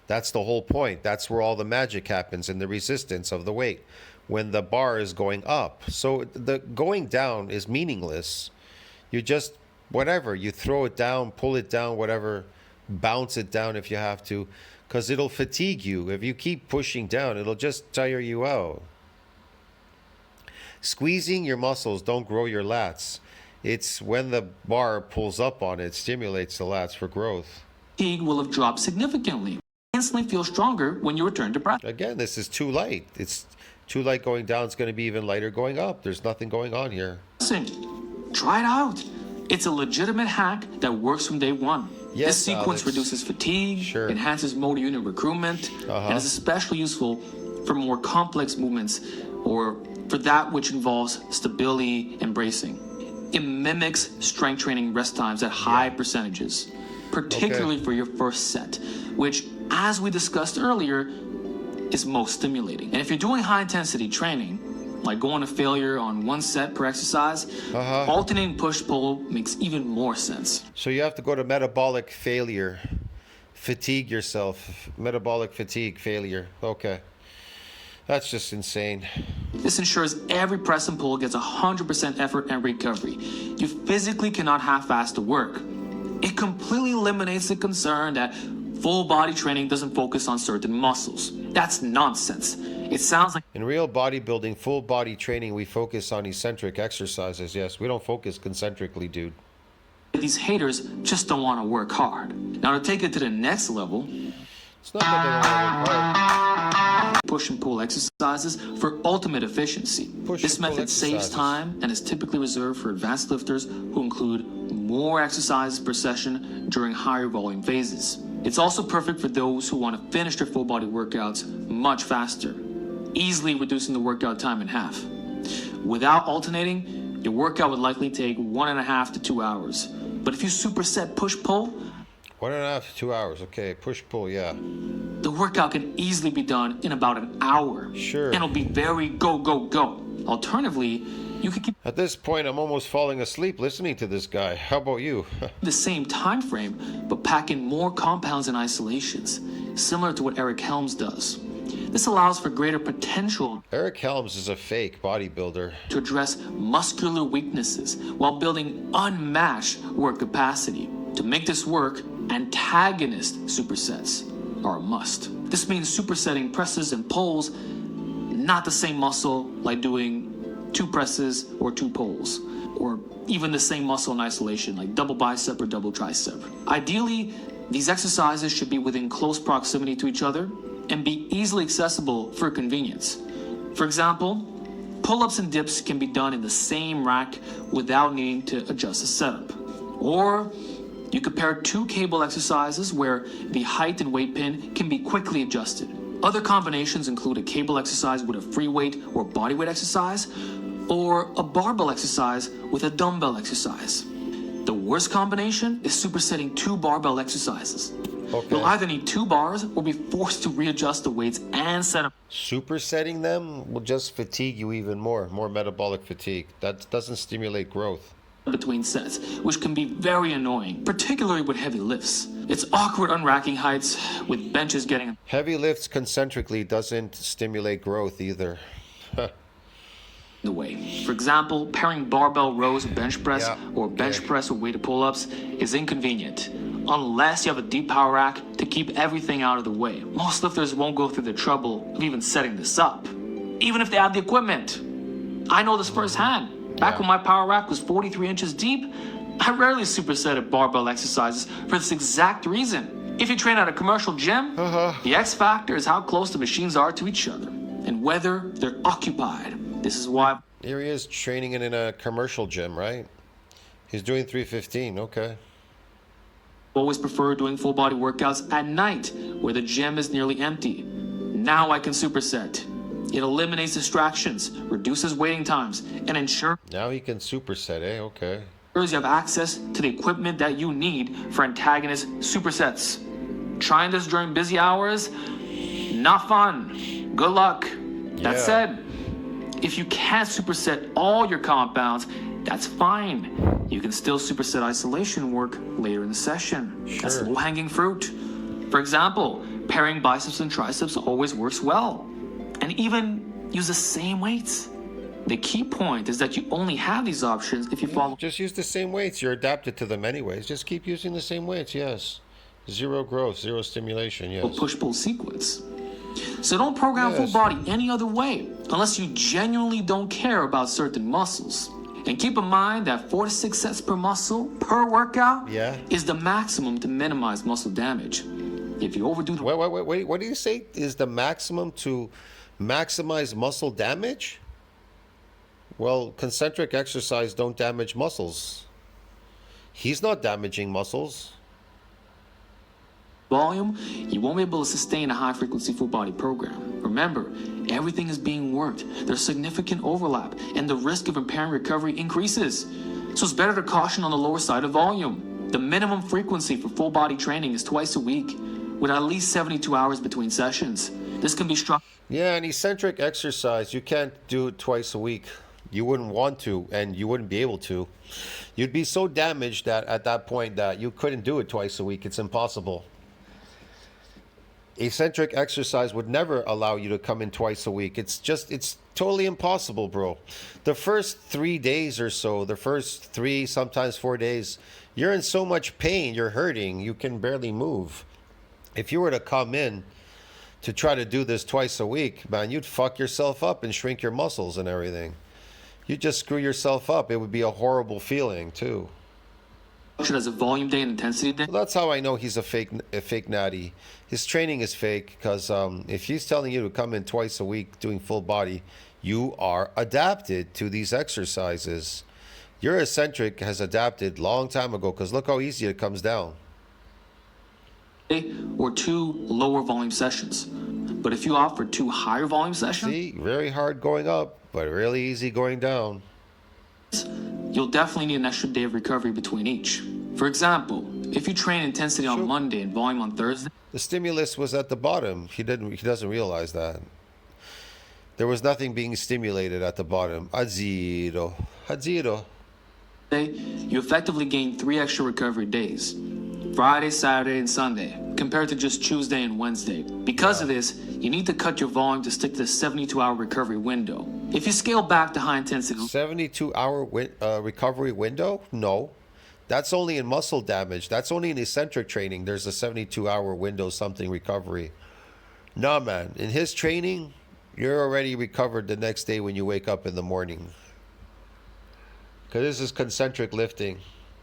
That's the whole point. That's where all the magic happens, in the resistance of the weight when the bar is going up. So the going down is meaningless. You just, whatever, you throw it down, pull it down, whatever, bounce it down if you have to, because it'll fatigue you. If you keep pushing down, it'll just tire you out. Squeezing your muscles don't grow your lats. It's when the bar pulls up on it, stimulates the lats for growth. Fatigue will have dropped significantly. Instantly feel stronger when you return to practice. Again, this is too light. It's too light going down. It's going to be even lighter going up. There's nothing going on here. Listen, try it out. It's a legitimate hack that works from day one. Yes, this sequence Alex. reduces fatigue, Sure. enhances motor unit recruitment, and is especially useful for more complex movements or for that which involves stability and bracing. It mimics strength training rest times at high percentages, particularly for your first set, which, as we discussed earlier, is most stimulating. And if you're doing high intensity training, like going to failure on 1 set per exercise, alternating push-pull makes even more sense. So you have to go to metabolic failure. Fatigue yourself. Metabolic fatigue, failure. Okay. That's just insane. This ensures every press and pull gets 100% effort and recovery. You physically cannot half-ass the work. It completely eliminates the concern that full body training doesn't focus on certain muscles. That's nonsense. It sounds like In real bodybuilding, full body training, we focus on eccentric exercises. Yes, we don't focus concentrically, dude. these haters just don't want to work hard. Now to take it to the next level, It's not that they don't want to work hard. push and pull exercises for ultimate efficiency. Push This and pull method saves exercises. time and is typically reserved for advanced lifters who include more exercises per session during higher volume phases. It's also perfect for those who want to finish their full body workouts much faster, easily reducing the workout time in half. Without alternating, your workout would likely take 1.5 to 2 hours. But if you superset push-pull, 1.5 to 2 hours. Okay, push pull. Yeah. the workout can easily be done in about an hour. Sure. And it'll be very go, go, go. Alternatively, You can keep At this point, I'm almost falling asleep listening to this guy. How about you? the same time frame, but pack in more compounds and isolations, similar to what Eric Helms does. This allows for greater potential Eric Helms is a fake bodybuilder. to address muscular weaknesses while building unmatched work capacity. To make this work, antagonist supersets are a must. This means supersetting presses and pulls, not the same muscle like doing 2 presses or 2 pulls, or even the same muscle in isolation like double bicep or double tricep. Ideally, these exercises should be within close proximity to each other and be easily accessible for convenience. For example, pull-ups and dips can be done in the same rack without needing to adjust the setup. Or you could pair 2 cable exercises where the height and weight pin can be quickly adjusted. Other combinations include a cable exercise with a free weight or body weight exercise, or a barbell exercise with a dumbbell exercise. The worst combination is supersetting 2 barbell exercises. Okay. You'll either need 2 bars or be forced to readjust the weights and set up Supersetting them will just fatigue you even more metabolic fatigue. That doesn't stimulate growth. between sets, which can be very annoying, particularly with heavy lifts. It's awkward unracking heights, with benches getting Heavy lifts concentrically doesn't stimulate growth either. in the way. For example, pairing barbell rows of bench press or bench press with weighted pull-ups is inconvenient, unless you have a deep power rack to keep everything out of the way. Most lifters won't go through the trouble of even setting this up, even if they have the equipment. I know this firsthand. Back when my power rack was 43 inches deep, I rarely supersetted barbell exercises for this exact reason. If you train at a commercial gym, the X factor is how close the machines are to each other and whether they're occupied. This is why Here he is training in a commercial gym, right? He's doing 315, okay. I always prefer doing full body workouts at night where the gym is nearly empty. Now I can superset. It eliminates distractions, reduces waiting times, and ensures Now he can superset, eh? Okay. you have access to the equipment that you need for antagonist supersets. Trying this during busy hours, not fun. Good luck. That Yeah. said, if you can't superset all your compounds, that's fine. You can still superset isolation work later in the session. That's Sure. low-hanging fruit. For example, pairing biceps and triceps always works well. And even use the same weights. The key point is that you only have these options if you follow Just use the same weights. You're adapted to them anyways. Just keep using the same weights, yes. Zero growth, zero stimulation, a yes. push-pull sequence. So don't program full Yes. body any other way unless you genuinely don't care about certain muscles. And keep in mind that 4 to 6 sets per muscle per workout Yeah. is the maximum to minimize muscle damage. If you overdo the Wait. What do you say is the maximum to maximize muscle damage? Well, concentric exercise don't damage muscles. He's not damaging muscles. volume, you won't be able to sustain a high-frequency full-body program. Remember, everything is being worked. There's significant overlap, and the risk of impairing recovery increases. So it's better to caution on the lower side of volume. The minimum frequency for full-body training is twice a week, with at least 72 hours between sessions. This can be structured. Yeah, an eccentric exercise, you can't do it twice a week. You wouldn't want to, and you wouldn't be able to. You'd be so damaged that at that point that you couldn't do it twice a week. It's impossible. Eccentric exercise would never allow you to come in twice a week. It's totally impossible, bro. The first 3 days or so, the first 3, sometimes 4 days, you're in so much pain, you're hurting, you can barely move. If you were to come in to try to do this twice a week, man, you'd fuck yourself up and shrink your muscles and everything. You'd just screw yourself up. It would be a horrible feeling, too. As a volume day and intensity day. Well, that's how I know he's a fake natty. His training is fake because if he's telling you to come in twice a week doing full body, you are adapted to these exercises. Your eccentric has adapted long time ago because look how easy it comes down. Or 2 lower volume sessions. But if you offer 2 higher volume sessions, See, very hard going up, but really easy going down. you'll definitely need an extra day of recovery between each. For example, if you train intensity on Sure. Monday and volume on Thursday, The stimulus was at the bottom. He doesn't realize that. There was nothing being stimulated at the bottom. A zero. A zero. You effectively gain 3 extra recovery days. Friday, Saturday, and Sunday, compared to just Tuesday and Wednesday. Because of this, you need to cut your volume to stick to the 72-hour recovery window. If you scale back to high intensity... 72-hour recovery window? No. That's only in muscle damage. That's only in eccentric training. There's a 72-hour window something recovery. Nah, man. In his training, you're already recovered the next day when you wake up in the morning. Because this is concentric lifting.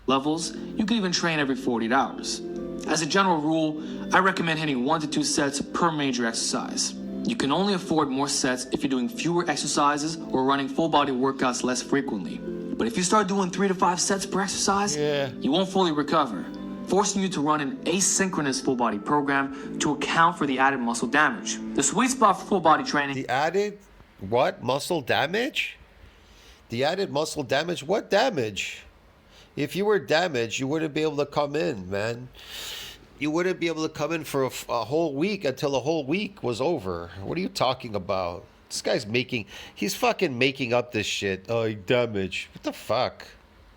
Levels, you can even train every 48 hours. As a general rule, I recommend hitting 1 to 2 sets per major exercise. You can only afford more sets if you're doing fewer exercises or running full body workouts less frequently. But if you start doing 3 to 5 sets per exercise, you won't fully recover, forcing you to run an asynchronous full body program to account for the added muscle damage. The sweet spot for full body training... The added, what? Muscle damage? The added muscle damage? What damage? If you were damaged, you wouldn't be able to come in, man. You wouldn't be able to come in for a whole week until the whole week was over. What are you talking about? This guy's he's fucking making up this shit. Oh, damage. What the fuck?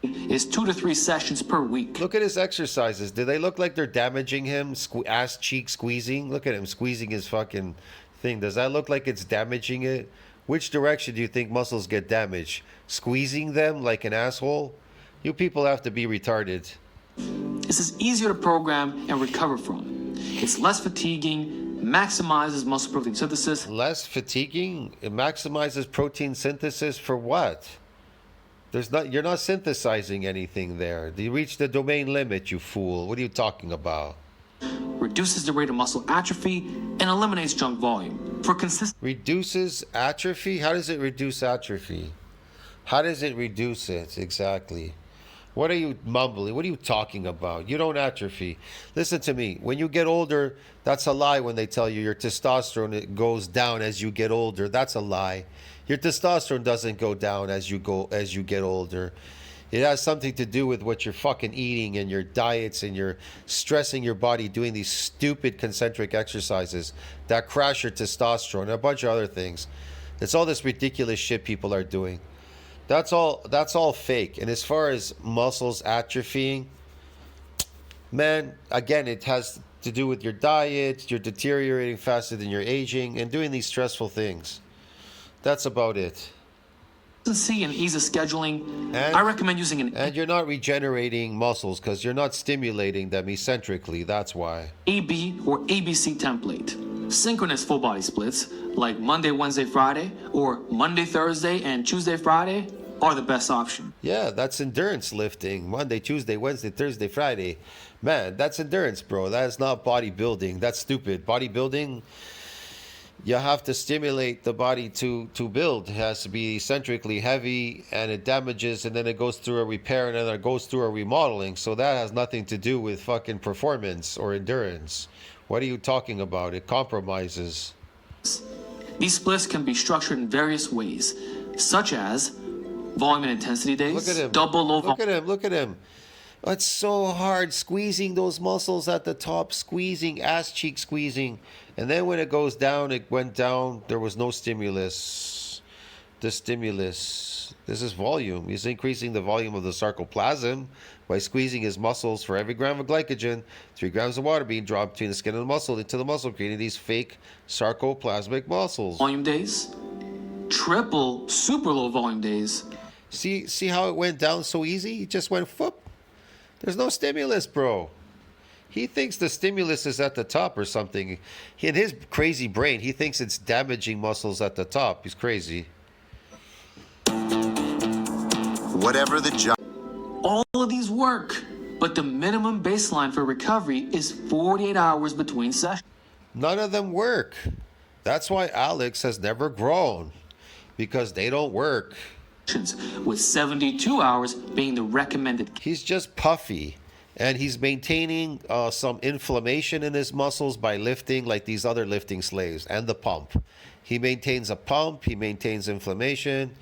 Is 2 to 3 sessions per week. Look at his exercises. Do they look like they're damaging him? Ass cheek squeezing? Look at him squeezing his fucking thing. Does that look like it's damaging it? Which direction do you think muscles get damaged? Squeezing them like an asshole? You people have to be retarded. This is easier to program and recover from. It's less fatiguing, maximizes muscle protein synthesis. Less fatiguing? It maximizes protein synthesis for what? You're not synthesizing anything there. You reached the domain limit, you fool. What are you talking about? Reduces the rate of muscle atrophy and eliminates junk volume. For Reduces atrophy? How does it reduce atrophy? How does it reduce it exactly? What are you mumbling? What are you talking about? You don't atrophy. Listen to me. When you get older, that's a lie when they tell you your testosterone goes down as you get older. That's a lie. Your testosterone doesn't go down as you get older. It has something to do with what you're fucking eating and your diets, and you're stressing your body doing these stupid concentric exercises that crash your testosterone and a bunch of other things. It's all this ridiculous shit people are doing. That's all fake. And as far as muscles atrophying, man, again, it has to do with your diet. You're deteriorating faster than you're aging and doing these stressful things. That's about it. Consistency and ease of scheduling. I recommend using and you're not regenerating muscles because you're not stimulating them eccentrically. That's why. AB or ABC template. Synchronous full body splits like Monday, Wednesday, Friday, or Monday, Thursday, and Tuesday, Friday are the best option. Yeah, that's endurance lifting. Monday, Tuesday, Wednesday, Thursday, Friday. Man, that's endurance, bro. That is not bodybuilding. That's stupid. Bodybuilding, you have to stimulate the body to build. It has to be eccentrically heavy, and it damages, and then it goes through a repair, and then it goes through a remodeling. So that has nothing to do with fucking performance or endurance. What are you talking about? It compromises. These splits can be structured in various ways, such as volume and intensity days. Look at him. Double low Look at him. Look at him. It's so hard squeezing those muscles at the top, squeezing, ass cheek squeezing. And then when it goes down, it went down. There was no stimulus. The stimulus. This is volume. He's increasing the volume of the sarcoplasm by squeezing his muscles. For every gram of glycogen, 3 grams of water being dropped between the skin and the muscle into the muscle, creating these fake sarcoplasmic muscles. Volume days, triple super low volume days. See how it went down so easy? It just went whoop. There's no stimulus, bro. He thinks the stimulus is at the top or something. In his crazy brain, he thinks it's damaging muscles at the top. He's crazy. Whatever the job. All of these work, but the minimum baseline for recovery is 48 hours between sessions. None of them work. That's why Alex has never grown, because they don't work. With 72 hours being the recommended. He's just puffy, and he's maintaining some inflammation in his muscles by lifting like these other lifting slaves, and the pump. He maintains a pump, he maintains inflammation,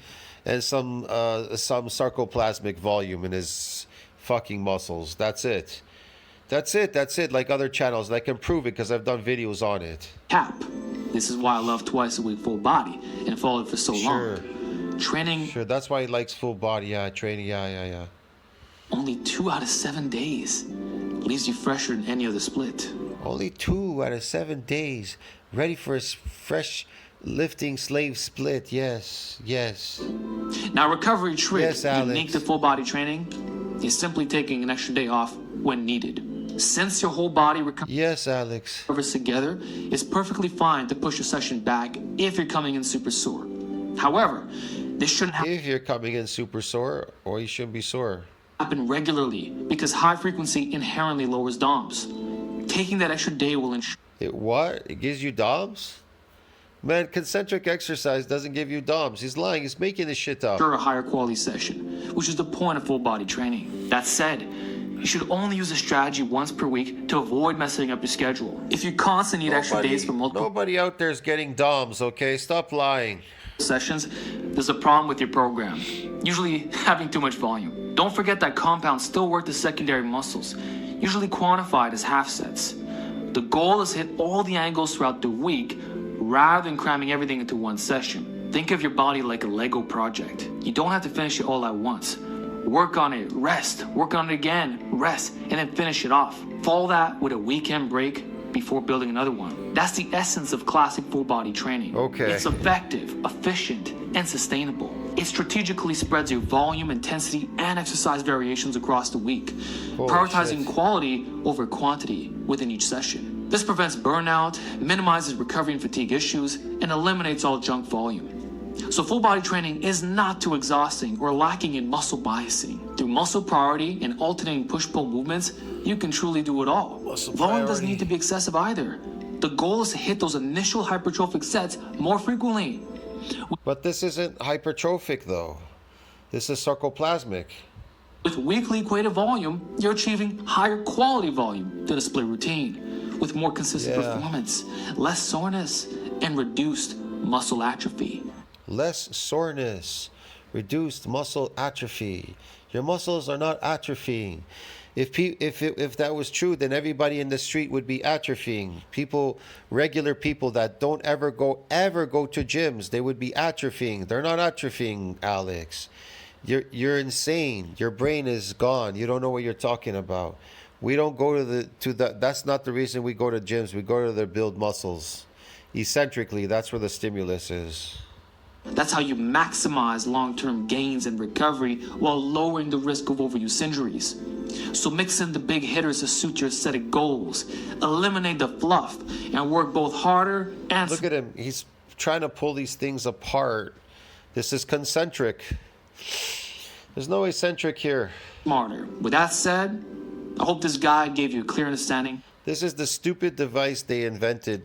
and some sarcoplasmic volume in his fucking muscles. That's it. That's it. Like other channels. And I can prove it because I've done videos on it. Cap. This is why I love twice a week full body and followed for so Sure. long. Training Sure, that's why he likes full body. Yeah, training. Yeah. only 2 out of 7 days leaves you fresher than any other split. Only 2 out of 7 days. Ready for a fresh lifting slave split. Yes. Now, recovery trick Yes, Alex. unique to full body training is simply taking an extra day off when needed. Since your whole body Yes, Alex. recovers together, it's perfectly fine to push a session back if you're coming in super sore. However, this shouldn't If you're coming in super sore, or you shouldn't be sore. happen regularly because high frequency inherently lowers DOMs. Taking that extra day will ensure It what? It gives you DOMs? Man, concentric exercise doesn't give you DOMs. He's lying. He's making this shit up. a higher quality session, which is the point of full body training. That said, you should only use a strategy once per week to avoid messing up your schedule. If you constantly need extra days for multiple Nobody out there is getting DOMs, okay? Stop lying. sessions, there's a problem with your program, usually having too much volume. Don't forget that compounds still work the secondary muscles, usually quantified as half sets. The goal is to hit all the angles throughout the week rather than cramming everything into one session. Think of your body like a Lego project. You don't have to finish it all at once. Work on it, rest, work on it again, rest, and then finish it off. Follow that with a weekend break before building another one. That's the essence of classic full body training. Okay. It's effective, efficient, and sustainable. It strategically spreads your volume, intensity, and exercise variations across the week, Holy prioritizing shit. quality over quantity within each session. This prevents burnout, minimizes recovery and fatigue issues, and eliminates all junk volume. So full body training is not too exhausting or lacking in muscle biasing. Through muscle priority and alternating push-pull movements, you can truly do it all. Muscle Volume doesn't priority. need to be excessive either. The goal is to hit those initial hypertrophic sets more frequently. But this isn't hypertrophic, though. This is sarcoplasmic. With weekly equated volume, you're achieving higher quality volume than a split routine, with more consistent Yeah. performance, less soreness, and reduced muscle atrophy. Less soreness, reduced muscle atrophy. Your muscles are not atrophying. If that was true, then everybody in the street would be atrophying. Regular people that don't ever go to gyms, they would be atrophying. They're not atrophying, Alex. You're insane. Your brain is gone. You don't know what you're talking about. We don't go to the. That's not the reason we go to gyms. We go to build muscles. Eccentrically, that's where the stimulus is. That's how you maximize long-term gains and recovery while lowering the risk of overuse injuries. So mix in the big hitters to suit your set of goals, eliminate the fluff, and work both harder and Look at him. He's trying to pull these things apart. This is concentric. There's no eccentric here. smarter. With that said, I hope this guide gave you a clear understanding. This is the stupid device they invented.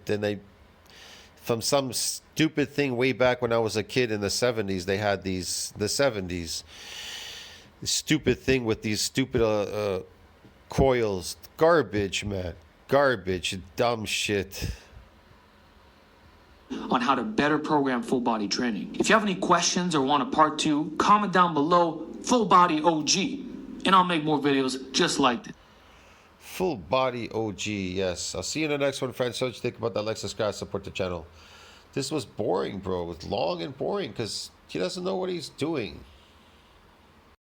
From some stupid thing way back when I was a kid in the 70s, they had the 70s. Stupid thing with these stupid coils. Garbage, man. Garbage. Dumb shit. On how to better program full body training. If you have any questions or want a part 2, comment down below full body OG, and I'll make more videos just like this. Full body OG, yes. I'll see you in the next one, friends. So what you think about that? Like, subscribe, support the channel. This was boring, bro. It was long and boring because he doesn't know what he's doing.